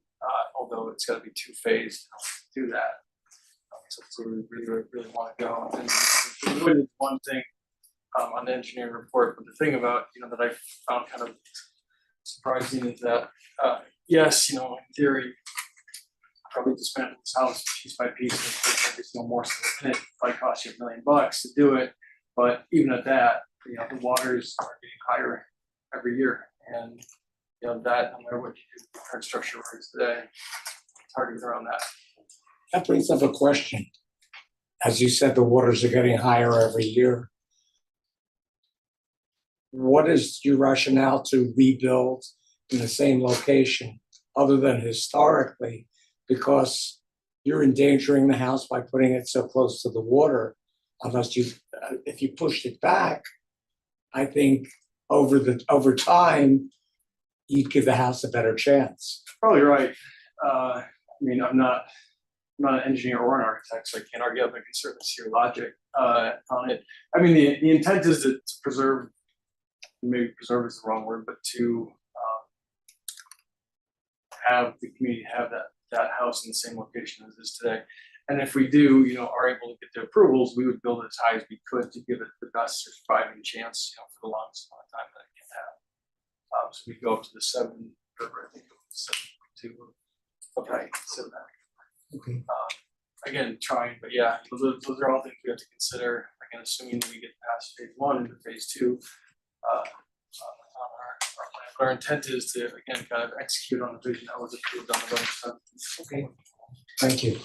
although it's gotta be two-phased to do that. So we really wanna go, and the wood is one thing on the engineering report, but the thing about, that I found kind of surprising is that, yes, in theory, probably dismantle this house piece by piece, and there's no more stuff in it, might cost you $1 million to do it, but even at that, the waters are getting higher every year, and that, no matter what you do, the current structure where it is today, it's hard to get around that. That brings up a question. As you said, the waters are getting higher every year. What is your rationale to rebuild in the same location, other than historically? Because you're endangering the house by putting it so close to the water. Unless if you pushed it back, I think over time, you'd give the house a better chance. Probably right. I'm not an engineer or an architect, so I can't argue, but I can certainly see your logic on it. The intent is to preserve, maybe preserve is the wrong word, but to have the community have that house in the same location as it is today. And if we do, are able to get the approvals, we would build it as high as we could to give it the best surviving chance, for the longest amount of time that it can have. So we go up to the 7, or I think it was 7.2. Okay, so that. Okay. Again, trying, but yeah, those are all things we have to consider. Again, assuming we get past phase 1 into phase 2. On our plan. But our intent is to again kind of execute on the vision that was approved on November 7th. Okay. Thank you.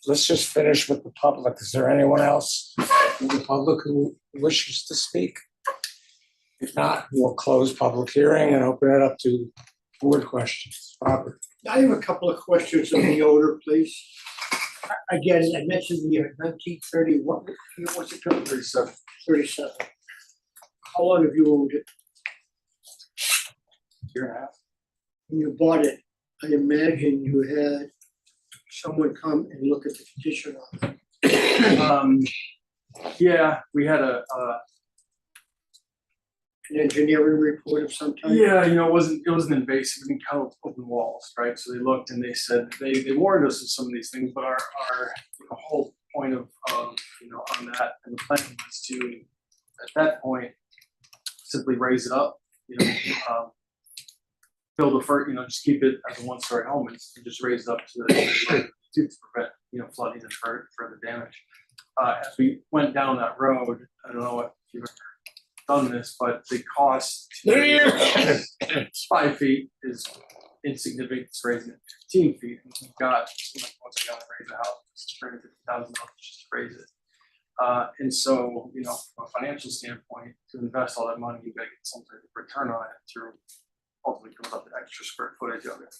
Let's just finish with the public. Is there anyone else in the public who wishes to speak? If not, we'll close public hearing and open it up to board questions. Robert. I have a couple of questions on the odor, please. Again, I mentioned the year 1930, what's it called? 37. 37. How long have you owned it? Year and a half. When you bought it, I imagine you had someone come and look at the condition of it. Yeah, we had an engineering report of some type? Yeah, it wasn't invasive, we didn't count open walls, right? So they looked and they said, they warned us of some of these things, but our whole point of on that, and the plan was to, at that point, simply raise it up, build just keep it as a one-story home and just raise it up to prevent, flooding and further damage. As we went down that road, I don't know if you've ever done this, but the cost to 5 feet is insignificant. It's raising it 15 feet, and we've got once we got to raise a house, it's $350,000 just to raise it. And so, from a financial standpoint, to invest all that money, you got to get some sort of return on it through ultimately comes up the extra square footage of it.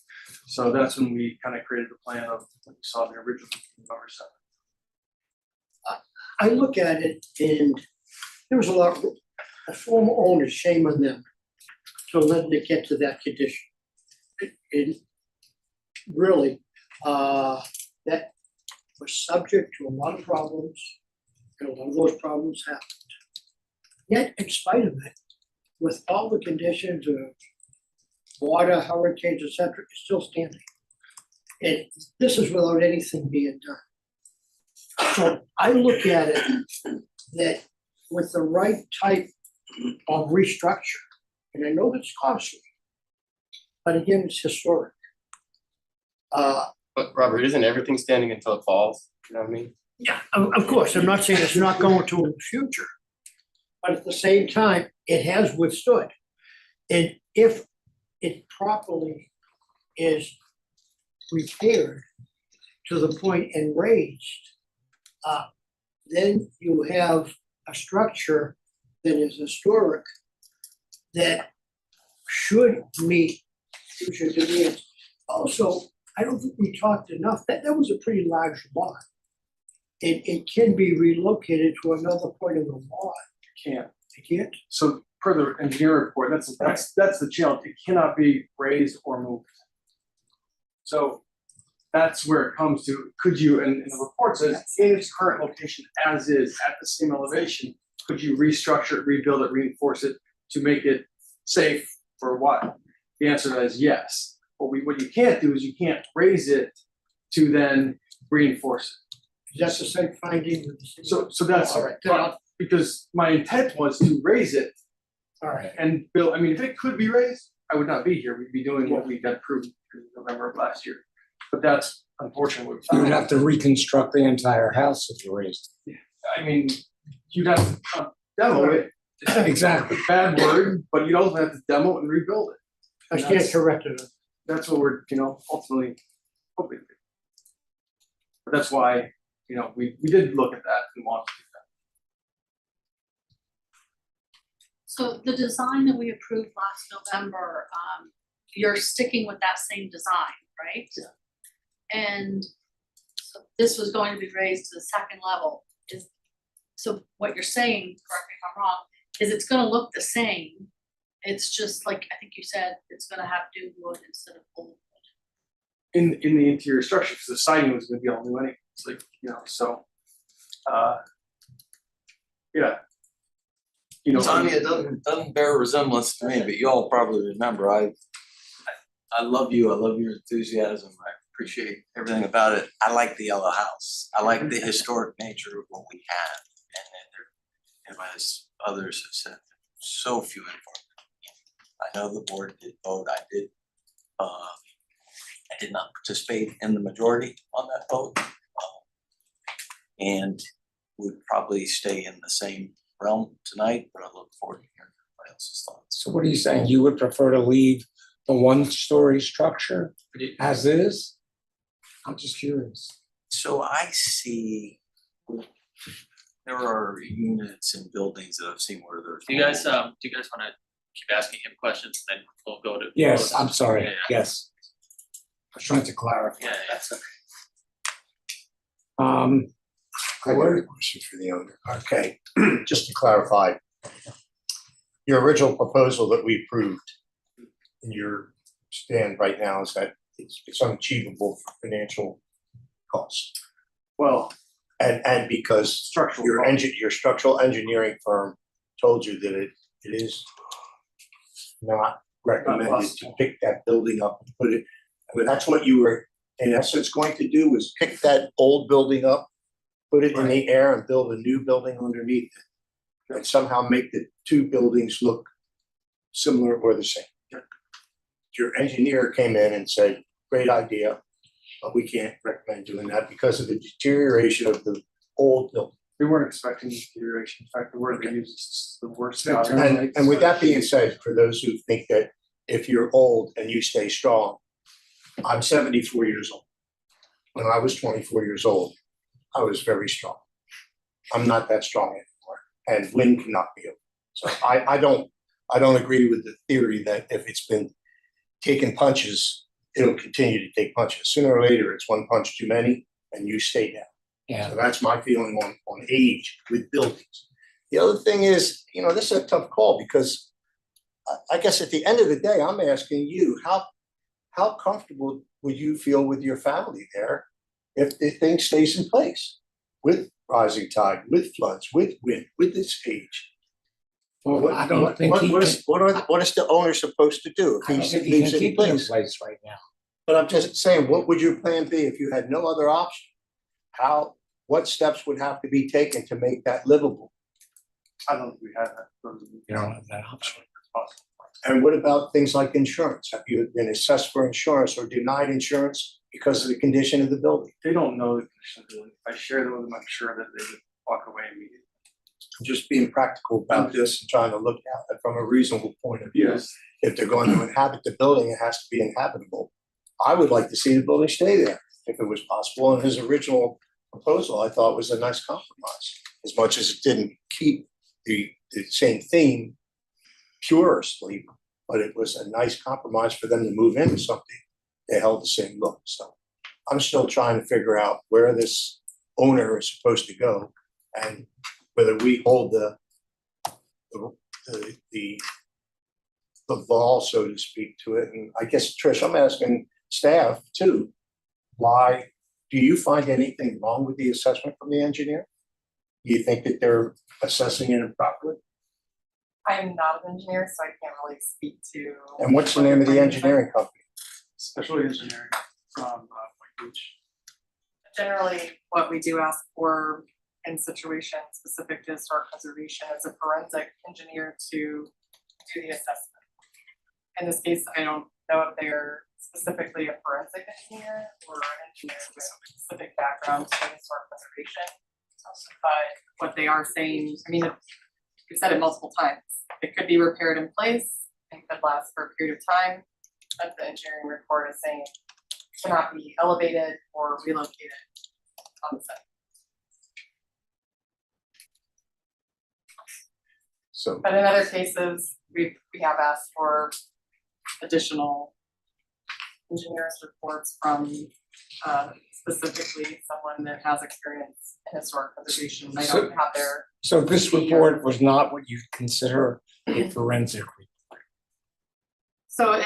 So that's when we kind of created the plan of what you saw in the original November 7th. I look at it and there was a lot of the former owners, shame on them to letting it get to that condition. And really, that was subject to a lot of problems, and a lot of those problems happened. Yet, in spite of it, with all the conditions of water, hurricanes, etc., it's still standing. And this is without anything being done. So I look at it that with the right type of restructure, and I know it's costly, but again, it's historic. But Robert, isn't everything standing until it falls? You know what I mean? Yeah, of course, I'm not saying it's not going to in the future, but at the same time, it has withstood. And if it properly is repaired to the point and raised, then you have a structure that is historic that should meet future demands. Also, I don't think we talked enough, that was a pretty large lot. It can be relocated to another point of the lot. Can't. It can't? So per the engineer report, that's the challenge. It cannot be raised or moved. So that's where it comes to, could you, and the report says, in its current location as is, at the same elevation, could you restructure it, rebuild it, reinforce it to make it safe for a while? The answer to that is yes. What you can't do is you can't raise it to then reinforce it. Is that the same finding with the city? So that's, All right, then I'll- because my intent was to raise it all right, and build, I mean, if it could be raised, I would not be here, we'd be doing what we got approved in November of last year. But that's unfortunately what we You would found. have to reconstruct the entire house if you raised I mean, you'd have to demo it. Exactly. Bad word, but you'd also have to demo it and rebuild it. I And stand that's- corrected. That's what we're, ultimately hoping. But that's why, we did look at that and want to do that. So the design that we approved last November, you're sticking with that same design, right? Yeah. And so this was going to be raised to the second level, so what you're saying, correct me if I'm wrong, is it's gonna look the same. It's just like, I think you said, it's gonna have new wood instead of old wood. In the interior structure, because the siding was gonna be all new anyway, it's like, so. Yeah. Tanya, it doesn't bear resemblance to me, but you all probably remember, I love you, I love your enthusiasm, I appreciate everything about it. I like the yellow house, I like the historic nature of what we have, and as others have said, so few and far. I know the board did vote, I did not participate in the majority on that vote. And would probably stay in the same realm tonight, but I look forward to hearing everybody else's thoughts. So what are you saying? You would prefer to leave the one-story structure as is? I'm just curious. So I see, there are units and buildings that I've seen where there's. Do you guys wanna keep asking him questions, then we'll go to. Yes, I'm sorry. Yeah, Yes. I was trying to clarify. Yeah, That's okay. I got a question for the owner. Okay, just to clarify. Your original proposal that we approved in your stand right now is that it's unachievable for financial cost. Well, and because structural your structural engineering firm told you that it is not recommended to pick that building up and put it, I mean, that's what you were in essence going to do, was pick that old building up, put it in the air and build a new building underneath it. And somehow make the two buildings look similar or the same. Your engineer came in and said, great idea, but we can't recommend doing that because of the deterioration of the old building. We weren't expecting deterioration, in fact, the word they used is the worst. And with that being said, for those who think that if you're old and you stay strong, I'm 74 years old. When I was 24 years old, I was very strong. I'm not that strong anymore, and wind cannot be over. So I don't agree with the theory that if it's been taking punches, it'll continue to take punches. Sooner or later, it's one punch too many, and you stay down. Yeah. So that's my feeling on age with buildings. The other thing is, this is a tough call because I guess at the end of the day, I'm asking you, how comfortable would you feel with your family there if the thing stays in place with rising tide, with floods, with wind, with this age? Well, I don't think what is the owner supposed to do I don't if think he he leaves can it in keep it in place? place right now. But I'm just saying, what would your plan be if you had no other option? What steps would have to be taken to make that livable? I don't think we have that. You don't have that option. And what about things like insurance? Have you been assessed for insurance or denied insurance because of the condition of the building? They don't know the condition of the building. If I share them with them, I'm sure that they would walk away immediately. I'm just being practical about this and trying to look at it from a reasonable point of view. Yes. If they're going to inhabit the building, it has to be inhabitable. I would like to see the building stay there if it was possible. And his original proposal, I thought, was a nice compromise, as much as it didn't keep the same theme purely, but it was a nice compromise for them to move into something that held the same look. So I'm still trying to figure out where this owner is supposed to go and whether we hold the ball, so to speak, to it. And I guess, Trish, I'm asking staff too, why, do you find anything wrong with the assessment from the engineer? Do you think that they're assessing it improperly? I'm not an engineer, so I can't really speak to. And what's the name of the engineering company? Specialty engineering from Point Beach. Generally, what we do ask for in situations specific to historic preservation is a forensic engineer to do the assessment. In this case, I don't know if they're specifically a forensic engineer or an engineer with a specific background in historic preservation. But what they are saying, I mean, we've said it multiple times, it could be repaired in place and could last for a period of time. But the engineering report is saying it cannot be elevated or relocated on the site. So, But in other cases, we have asked for additional engineers reports from specifically someone that has experience in historic preservation. I don't have their. So this report was not what you consider a forensic report? So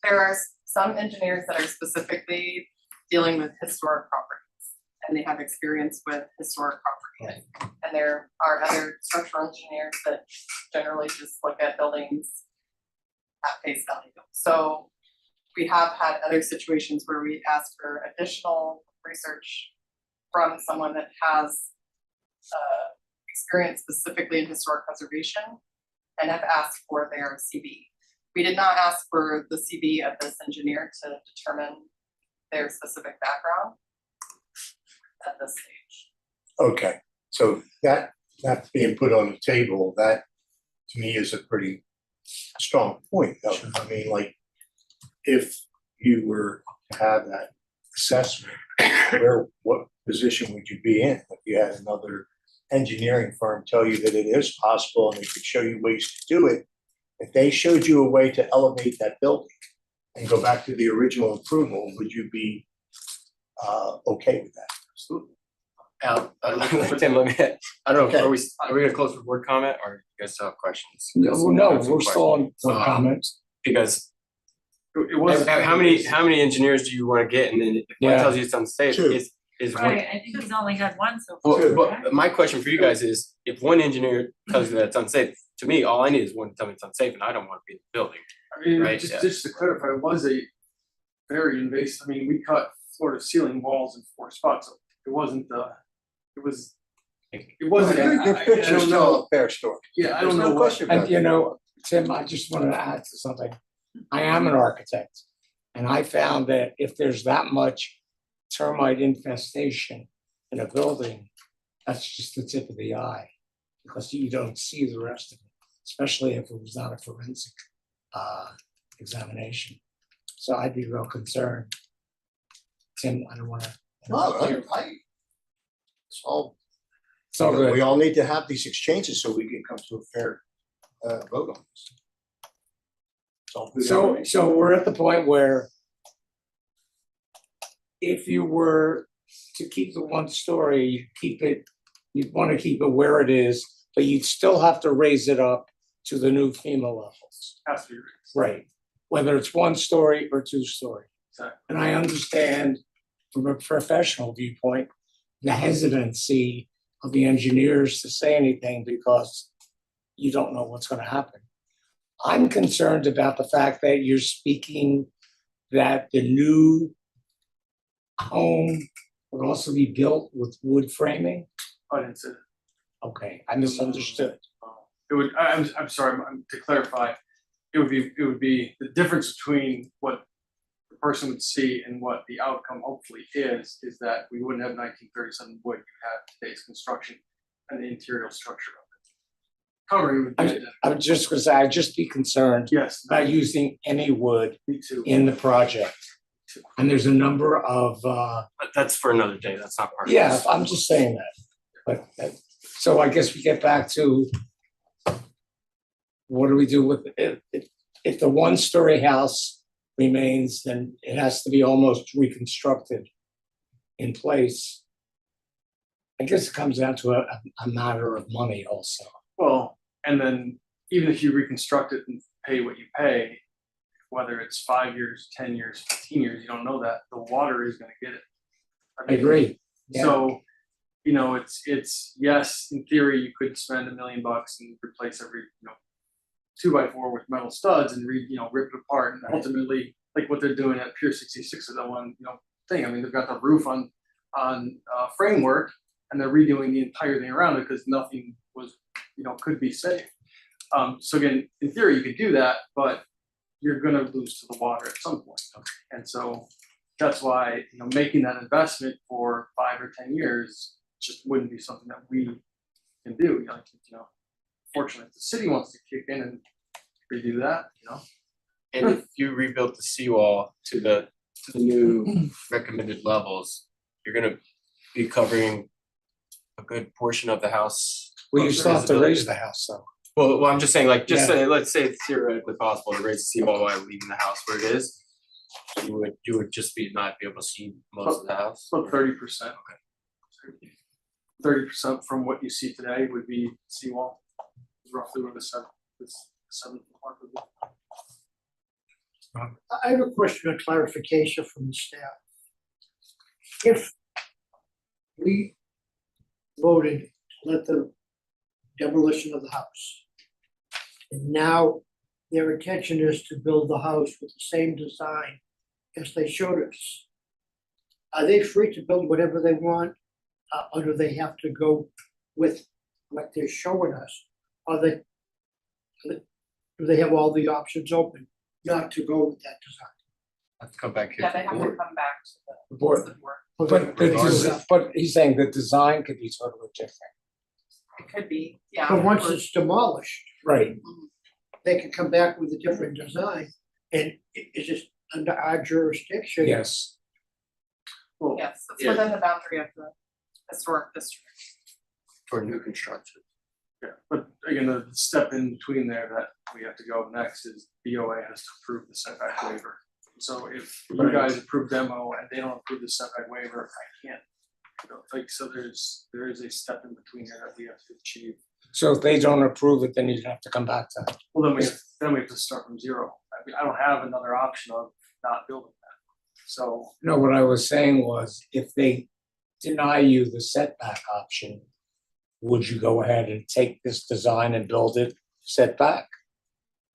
there are some engineers that are specifically dealing with historic properties, and they have experience with historic properties. And there are other structural engineers that generally just look at buildings at face value. So we have had other situations where we asked for additional research from someone that has experience specifically in historic preservation and have asked for their CV. We did not ask for the CV of this engineer to determine their specific background at this stage. okay, so that being put on the table, that to me is a pretty strong point, though. I mean, like, if you were to have that assessment, what position would you be in if you had another engineering firm tell you that it is possible and they could show you ways to do it? If they showed you a way to elevate that building and go back to the original approval, would you be okay with that? Absolutely. Tim, let me, I don't know, Okay. are we gonna close with word comment or you guys still have questions? No, we're still on questions. comments. Because It was. how many engineers do you wanna get, and then if one Yeah. tells you it's unsafe, Two. is one. Right, I think we've only had one so far. Well, but my question for you guys is, if one engineer tells you that it's unsafe, to me, all I need is one to tell me it's unsafe and I don't wanna be in the building. I mean, Right, just yeah. just to clarify, it was a very invasive, I mean, we cut floor to ceiling walls in 4 spots. It wasn't it wasn't, Your I pictures don't tell know, a fair story. yeah, I There's don't no know what. question about And you know, Tim, I just wanted to add to something. I am an architect, and I found that if there's that much termite infestation in a building, that's just the tip of the eye, because you don't see the rest of it, especially if it was not a forensic examination. So I'd be real concerned. Tim, I don't wanna. No, it's all, It's all good. we all need to have these exchanges so we can come to a fair vote on this. It's all good. So we're at the point where if you were to keep the one story, you'd want to keep it where it is, but you'd still have to raise it up to the new FEMA levels. Has to be raised. Right. Whether it's 1 story or 2 story. Exactly. And I understand from a professional viewpoint, the hesitancy of the engineers to say anything because you don't know what's going to happen. I'm concerned about the fact that you're speaking that the new home would also be built with wood framing. I didn't say that. Okay, I misunderstood. It would, I'm sorry, to clarify, it would be the difference between what the person would see and what the outcome hopefully is that we wouldn't have 1937 wood, you have today's construction and the interior structure of it. Covering would be identical. I was just gonna say, I'd just be concerned Yes. about using any wood Me too. in the project. And there's a number of, But that's for another day, that's not part of yeah, this. I'm just saying that. But, so I guess we get back to what do we do with, if the 1-story house remains, then it has to be almost reconstructed in place. I guess it comes down to a matter of money also. Well, and then even if you reconstruct it and pay what you pay, whether it's 5 years, 10 years, 15 years, you don't know that, the water is gonna get it. I agree. Yeah. So, you know, it's, yes, in theory, you could spend $1 million and replace every, 2x4 with metal studs and rip it apart, and ultimately, like what they're doing at Pier 66 is that one, thing. I mean, they've got the roof on framework, and they're redoing the entire thing around it because nothing was, could be safe. So again, in theory, you could do that, but you're gonna lose to the water at some point. And so that's why, making that investment for 5 or 10 years just wouldn't be something that we can do. Fortunately, if the city wants to kick in and redo that, And if you rebuilt the seawall to the new recommended levels, you're gonna be covering a good portion of the house. Well, you still have to raise the house though. Well, I'm just saying, like, Yeah. say, let's say it's theoretically possible to raise the seawall while leaving the house where it is. You would just not be able to see most of the house. about 30%. 30% from what you see today would be seawall, roughly where the seventh mark would be. I have a question of clarification from the staff. If we voted to let the demolition of the house, and now their intention is to build the house with the same design as they showed us, are they free to build whatever they want, or do they have to go with what they're showing us? Or do they have all the options open not to go with that design? Have to come back here. Yeah, they have to come back to The board. the board. But he's saying the design could be totally different. It could be, yeah. But once it's demolished, Right. they can come back with a different design, and it's just under our jurisdiction. Yes. Well, Yes, it's yeah. within the boundary of the historic district. For new construction. Yeah, but again, the step in between there that we have to go next is BOA has to approve the setback waiver. So if you guys approve demo and they don't approve the setback waiver, I can't. So there is a step in between there that we have to achieve. So if they don't approve it, then you'd have to come back to it. Well, then we have to start from zero. I mean, I don't have another option of not building that. So No, what I was saying was, if they deny you the setback option, would you go ahead and take this design and build it setback?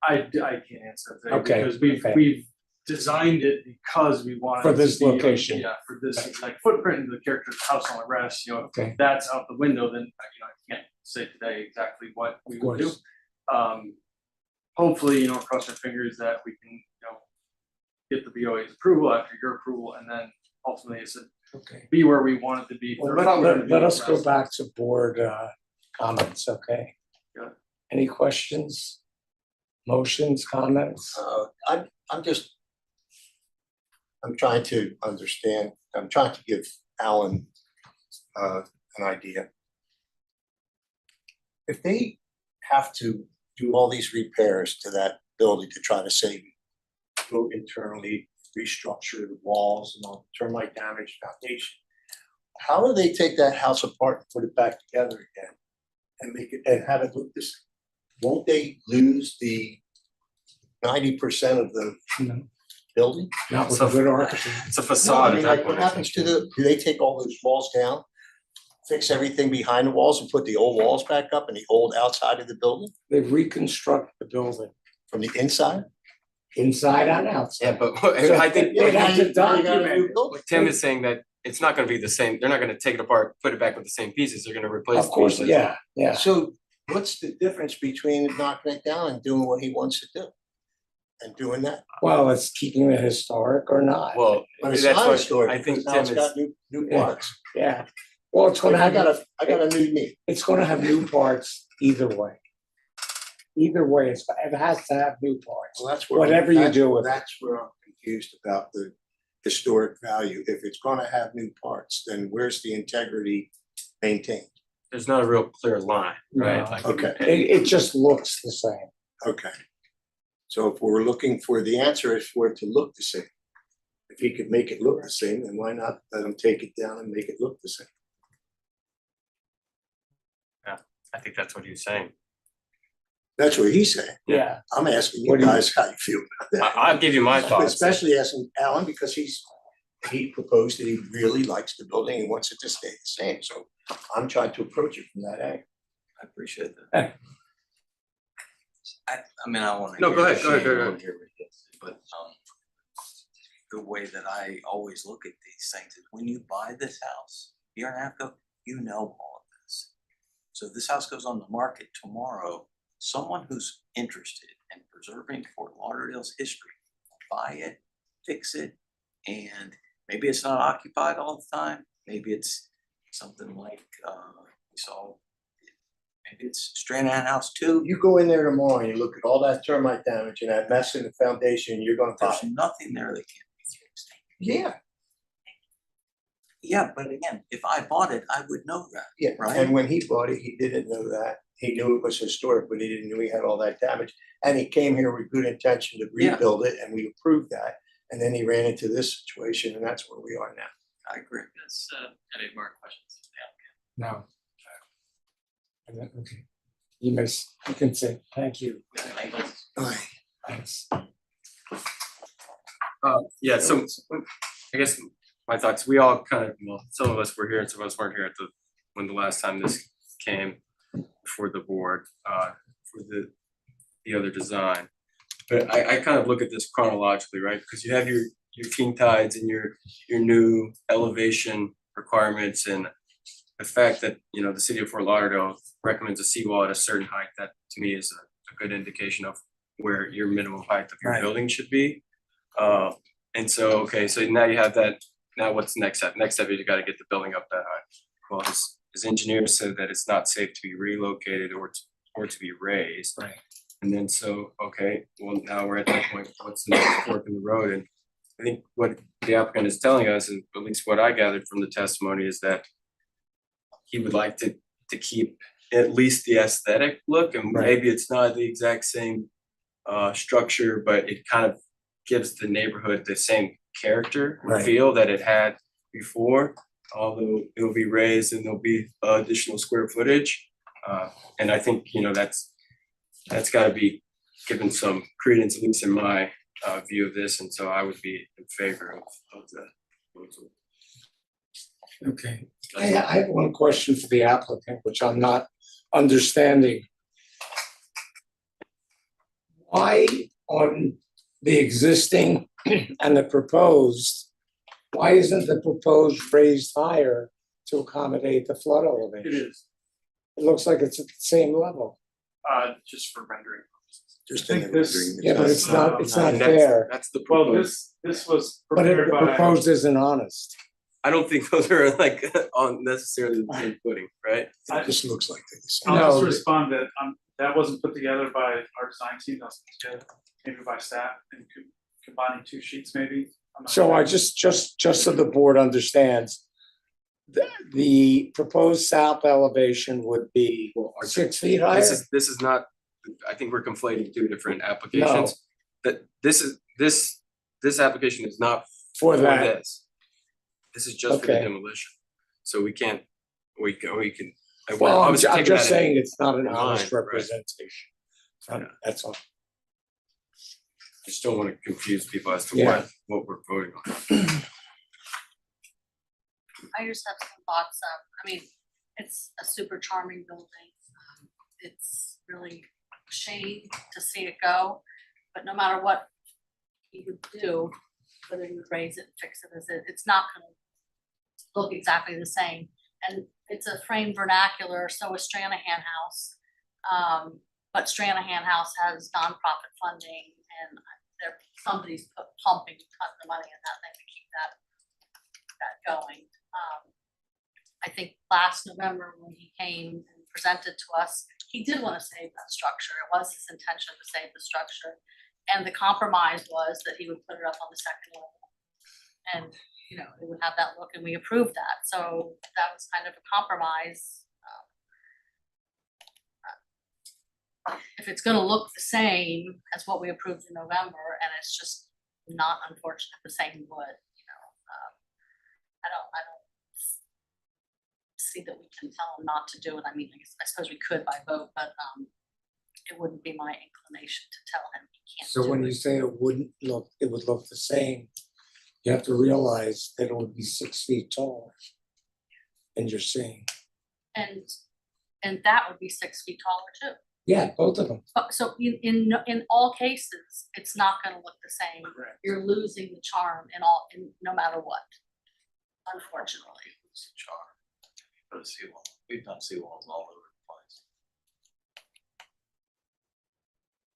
I can't answer that Okay, because okay. we've designed it because we wanted For it to this be, location. Yeah, for this like footprint and the character of the house on the rest, if Okay. that's out the window, then I can't say today exactly what we would do. Hopefully, cross our fingers that we can, get the BOA's approval after your approval, and then ultimately it's be where we want it to be. Well, Or thought we were gonna let be us go rest. back to board comments, okay? Yeah. Any questions? Motions, comments? I'm trying to understand, I'm trying to give Alan an idea. If they have to do all these repairs to that building to try to save it, go internally, restructure the walls and all termite damage foundation, how do they take that house apart and put it back together again and make it and have it look this? Won't they lose the 90% of the building? Not with a good architect. It's a facade. No, I mean, like, what happens to do they take all those walls down, fix everything behind the walls and put the old walls back up and the old outside of the building They reconstruct the building. from the inside? Inside and outside. Yeah, but So I think they'd have to you got a document new it. building. Tim is saying that it's not gonna be the same. They're not gonna take it apart, put it back with the same pieces. They're gonna replace. Of course, pieces. yeah. So what's the difference between knocking it down and doing what he wants to do? And doing that? Well, it's keeping it historic or not. Well, But it's that's not what historic, I think because now Tim it's is. got new Yeah. parts. Yeah. Well, it's gonna I have, got a new knee. it's gonna have new parts either way. Either way, it has to have new parts. Well, that's where Whatever you do with it. That's where I'm confused about the historic value. If it's gonna have new parts, then where's the integrity maintained? There's not a real clear line, right? No. Like, Okay, It just looks the same. okay. So if we're looking for the answer is for it to look the same. If he could make it look the same, then why not let him take it down and make it look the same? I think that's what he's saying. That's what he's saying. Yeah. I'm asking you What do you- guys how you feel about that. I'll give you my thoughts. Especially asking Alan because he's he proposed that he really likes the building and wants it to stay the same, so I'm trying to approach it from that angle. I appreciate that. I mean, I wanna. No, go ahead, hear go ahead, Shane, go I ahead. wanna hear what he has to say, but, the way that I always look at these things is when you buy this house, a year and a half ago, you know all of this. So if this house goes on the market tomorrow, someone who's interested in preserving Fort Lauderdale's history, will buy it, fix it, and maybe it's not occupied all the time, maybe it's something like, we saw, maybe it's Stranahan House too. You go in there tomorrow and you look at all that termite damage and that mess in the foundation, you're gonna buy There's it. nothing there that can't be fixed. Yeah, Yeah, but again, if I bought it, I would know that. yeah, Right. and when he bought it, he didn't know that. He knew it was historic, but he didn't know he had all that damage. And he came here with good intention to Yeah. rebuild it, and we approved that. And then he ran into this situation, and that's where we are now. I agree. Yes, any more questions? No. And then, okay. You can say, thank you. Thanks. Yeah, so I guess my thoughts, we all kind of, well, some of us were here and some of us weren't here at when the last time this came before the board, for the other design. But I kind of look at this chronologically, right? Because you have your king tides and your new elevation requirements, and the fact that, you know, the city of Fort Lauderdale recommends a seawall at a certain height, that to me is a good indication of where your minimum height of your Right. building should be. And so, okay, so now you have that. Now what's the next step? Next step is you gotta get the building up that high. Well, his engineer said that it's not safe to be relocated or to be raised. Right. And then so, okay, well, now we're at that point, what's the next fork in the road? And I think what the applicant is telling us, and at least what I gathered from the testimony, is that he would like to keep at least the aesthetic look, and Right. maybe it's not the exact same structure, but it kind of gives the neighborhood the same character and Right. feel that it had before, although it'll be raised and there'll be additional square footage. And I think, you know, that's gotta be given some credence, at least in my view of this, and so I would be in favor of the proposal. Okay, I have one question for the applicant, which I'm not understanding. Why on the existing and the proposed, why isn't the proposed raised higher to accommodate the flood elevation? It is, It looks like it's at the same level. just for rendering. Just I in think the this- rendering, Yeah, but it's not And fair. that's the Well, proposed. this was But the prepared by. proposed isn't honest. I don't think those are like on necessarily the same footing, right? I It just looks like they're the same. I'll just No. respond that that wasn't put together by our design team, that was put together maybe by staff and combining two sheets maybe. I'm not So sure. I just so the board understands, the proposed south elevation would be 6 feet higher? This is not, I think we're conflating two different applications. That this application is not For for that. this. This is just for the Okay. demolition. So we can. And we're Well, I'm obviously taking just that in- saying it's not an in honest mind, right. representation. That's all. Just don't wanna confuse people as to Yeah. what we're voting on. I just have some thoughts. I mean, it's a super charming building. It's really a shame to see it go, but no matter what you would do, whether you raise it, fix it, it's not gonna look exactly the same. And it's a frame vernacular, so is Stranahan House. But Stranahan House has nonprofit funding, and somebody's pumping a ton of money in that thing to keep that going. I think last November when he came and presented to us, he did want to save that structure. It was his intention to save the structure. And the compromise was that he would put it up on the second level. And, you know, it would have that look, and we approved that. So that was kind of a compromise. If it's gonna look the same as what we approved in November, and it's just not unfortunate, the same wood, you know, I don't see that we can tell him not to do it. I mean, I suppose we could by vote, but it wouldn't be my inclination to tell him he can't do So it. when you say it would look the same, You have to realize that it would be 6 feet tall. And you're seeing, And that would be 6 feet taller too. yeah, both of them. So in all cases, it's not gonna look the same. You're losing the charm in no matter what, unfortunately. It's a charm. Put a seawall, we've done seawalls all over the place.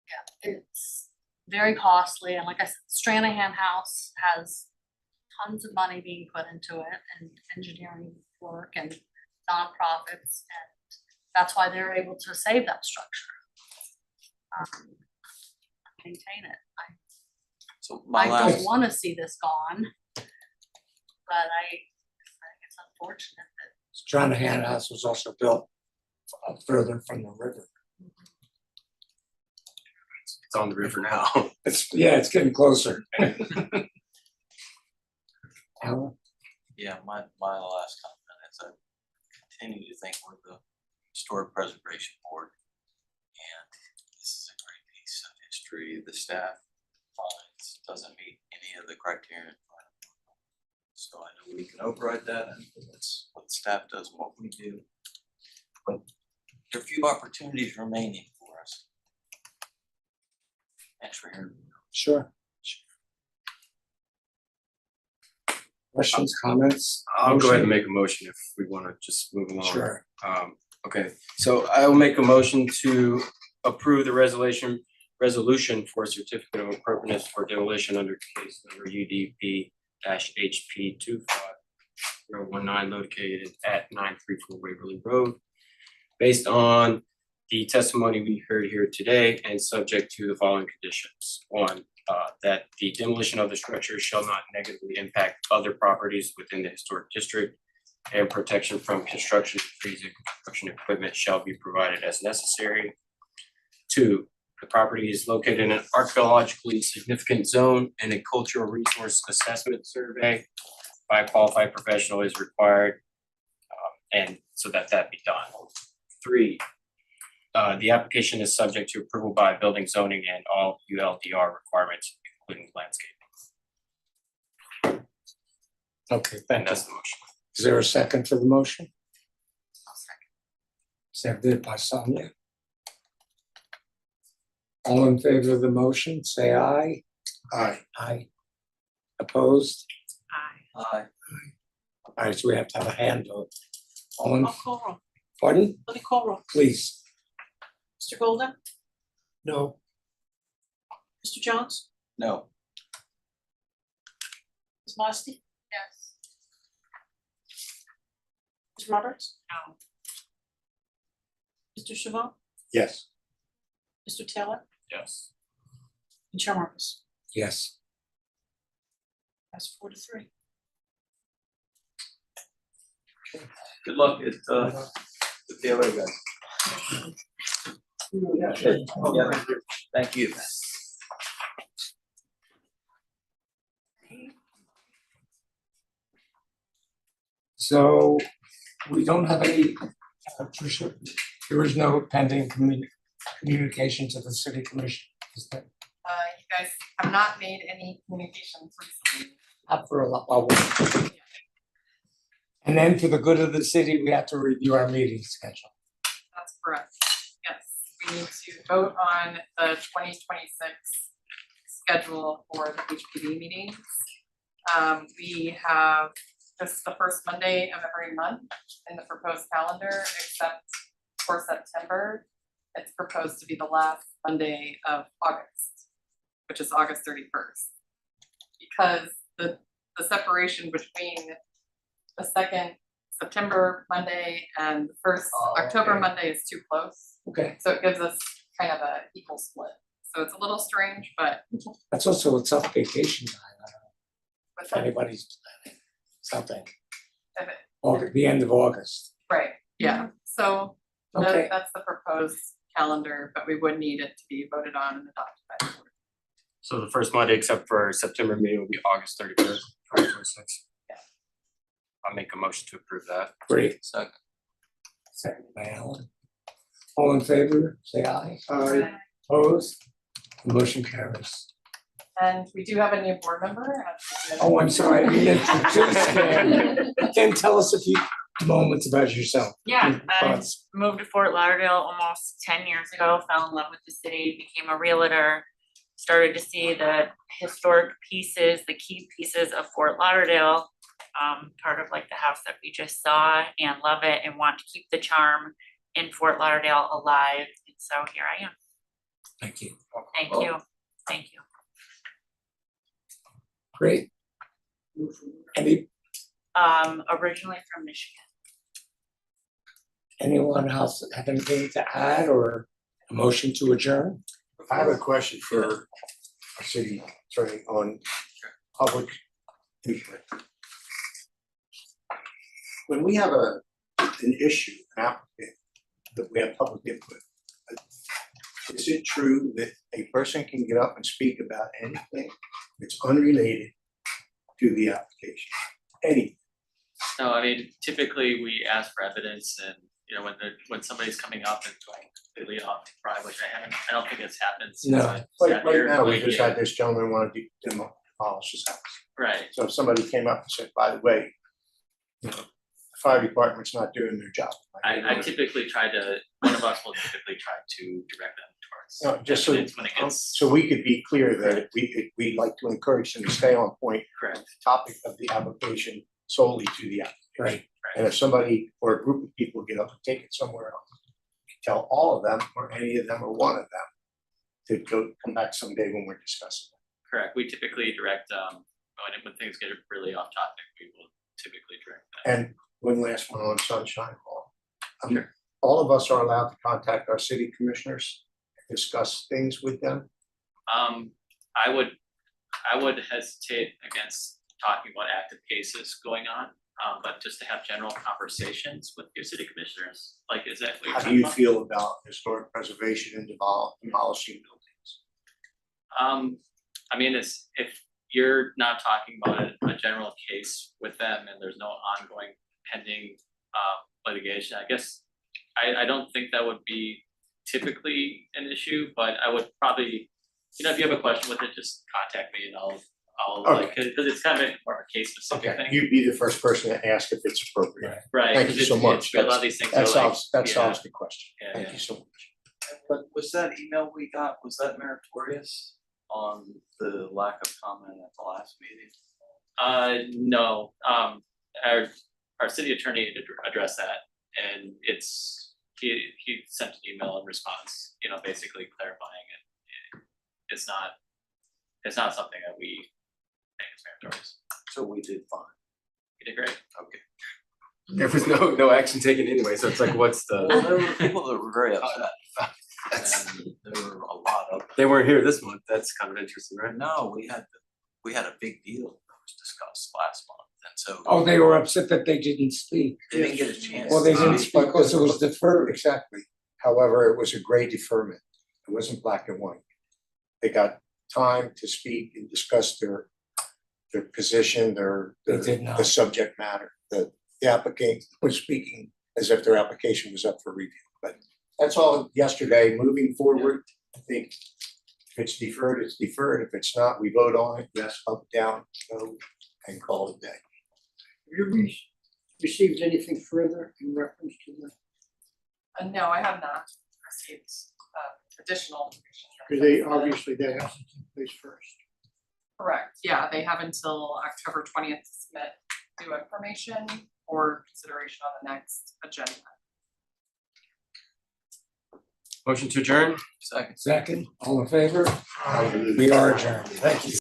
Yeah, it's very costly, and like I said, Stranahan House has tons of money being put into it, and engineering work and nonprofits, and that's why they're able to save that structure. Maintain it. So I my don't last, wanna see this gone, but I think it's unfortunate that Stranahan House was also built further from the river. It's on the river now. It's getting closer. Alan? yeah, my last comment is I continue to think we're the Historic Preservation Board. And this is a great piece of history. The staff finds doesn't meet any of the criteria. So I know we can override that, and that's what the staff does and what we do. But there are a few opportunities remaining for us. Thanks for hearing me. Sure. Questions, comments? I'll go ahead and make a motion if we wanna just move along. Sure. Okay, so I will make a motion to approve the resolution for certificate of appropriateness for demolition under case number UDP HP 25019 located at 934 Waverly Road. Based on the testimony we heard here today and subject to the following conditions. One, that the demolition of the structure shall not negatively impact other properties within the historic district, and protection from construction trees and construction equipment shall be provided as necessary. Two, the property is located in an archaeologically significant zone, and a cultural resource assessment survey by a qualified professional is required, and so that be done. Three, the application is subject to approval by building, zoning, and all ULDR requirements, including landscaping. Okay, And thank you. that's the motion. Is there a second for the motion? I'll second. Seconded by Sonia. All in favor of the motion, say aye. Aye. Aye. Opposed? Aye. All right, so we have to have a hand vote. All in, I'll call roll. pardon? Let me call roll. Please. Mr. Golden, No, Mr. Jones, No. Ms. Mosti? Yes. Ms. Roberts? No. Mr. Chavon, Yes. Mr. Taylor, Yes. and Chair Marcus. Yes. That's 4-3. Good luck at the other guys. Yeah, thank you. So we don't have any, Tricia, there is no pending communication to the city commission. Is there? You guys have not made any communications recently. Up for a while. And then for the good of the city, we have to review our meeting schedule. That's correct. Yes, we need to vote on the 2026 schedule for the HPD meetings. We have just the first Monday of every month in the proposed calendar, except for September. It's proposed to be the last Monday of August, which is August 31st. Because the separation between the second September Monday and the first October okay. Monday is too close. Okay. So it gives us kind of a equal split. So it's a little strange, but That's also, it's up vacation time. I don't know with if anybody's planning something. if it- August, the end of August. right, yeah, so Okay. that's the proposed calendar, but we would need it to be voted on and adopted by the board. So the first Monday, except for September meeting, will be August 31st, 2026. Yeah. I'll make a motion to approve that. Great. Second. Second by Alan. All in favor, say aye. Aye. Opposed? The motion carries. And we do have a new board member. Oh, I'm sorry, I didn't introduce him. Ken, tell us a few moments about yourself. Yeah, Your I thoughts. moved to Fort Lauderdale almost 10 years ago, fell in love with the city, became a realtor, started to see the historic pieces, the key pieces of Fort Lauderdale, part of like the house that we just saw, and love it and want to keep the charm in Fort Lauderdale alive. And so here I am. Thank you. Thank you. Thank you. Great. Any, Originally from Michigan. anyone else have anything to add or a motion to adjourn? I have a question for our city attorney on public input. When we have an issue, an applicant, that we have public input, is it true that a person can get up and speak about anything that's unrelated to the application? Anything? No, I mean, typically we ask for evidence and, you know, when somebody's coming up and going completely off drive, which I don't think it's happened since No. I Like sat right here. now, we Like, just yeah, had this gentleman want to demolish his house. Right, So if somebody came up and said, by the way, you know, the fire department's not doing their job. I typically one of us will typically try to direct them No, towards just so, evidence when it gets. so we could be clear that we like to encourage them to stay on point. Correct. The topic of the application solely to the application. Right. And if somebody or a group of people get up and take it somewhere else, you can tell all of them or any of them or one of them to come back someday when we're discussing it. Correct, we typically direct, when things get really off topic, we will typically direct that. And one last one on Sunshine Law. Sure. All of us are allowed to contact our city commissioners, discuss things with them. I would hesitate against talking about active cases going on, but just to have general conversations with your city commissioners, like, is that what you're How do talking you about? feel about historic preservation and demolishing buildings? I mean, if you're not talking about a general case with them and there's no ongoing pending litigation, I guess I don't think that would be typically an issue, but I would probably, you know, if you have a question with it, just contact me and I'll like, cause it's kind of more of a case specific Okay, thing. you'd be the first person to ask if it's appropriate. Right, Thank 'cause you so it's- much. it's- a lot of these things are like, That yeah. solves the question. Yeah, Thank yeah. you so much. But was that email we got, was that meritorious on the lack of comment at the last meeting? No, our city attorney addressed that, and he sent an email in response, you know, basically clarifying it. It's not something that we think is meritorious. So we did fine. You did great. Okay. There was no action taken anyway, so it's like, what's Well, the, there were people that were very upset. And there were a lot of them. they weren't here this month, that's kind of interesting, right? No, we had a big deal that was discussed last month, and so. Oh, they were upset that they didn't speak. They didn't get a chance. Well, they to didn't speak. speak because it was deferred. Exactly. However, it was a gray deferment. It wasn't black and white. They got time to speak and discuss their position, They did not. the subject matter. The applicant was speaking as if their application was up for review. But that's all yesterday. Moving forward, I think if it's deferred, it's deferred. If it's not, we vote on it, yes, up, down, no, and call it a day. Have you received anything further in reference to the, No, I have not received additional information. because they, obviously, that has to take place first. Correct, yeah, they have until October 20th to submit new information for consideration on the next agenda. Motion to adjourn? Second. Second, all in favor? We are adjourned. Thank you.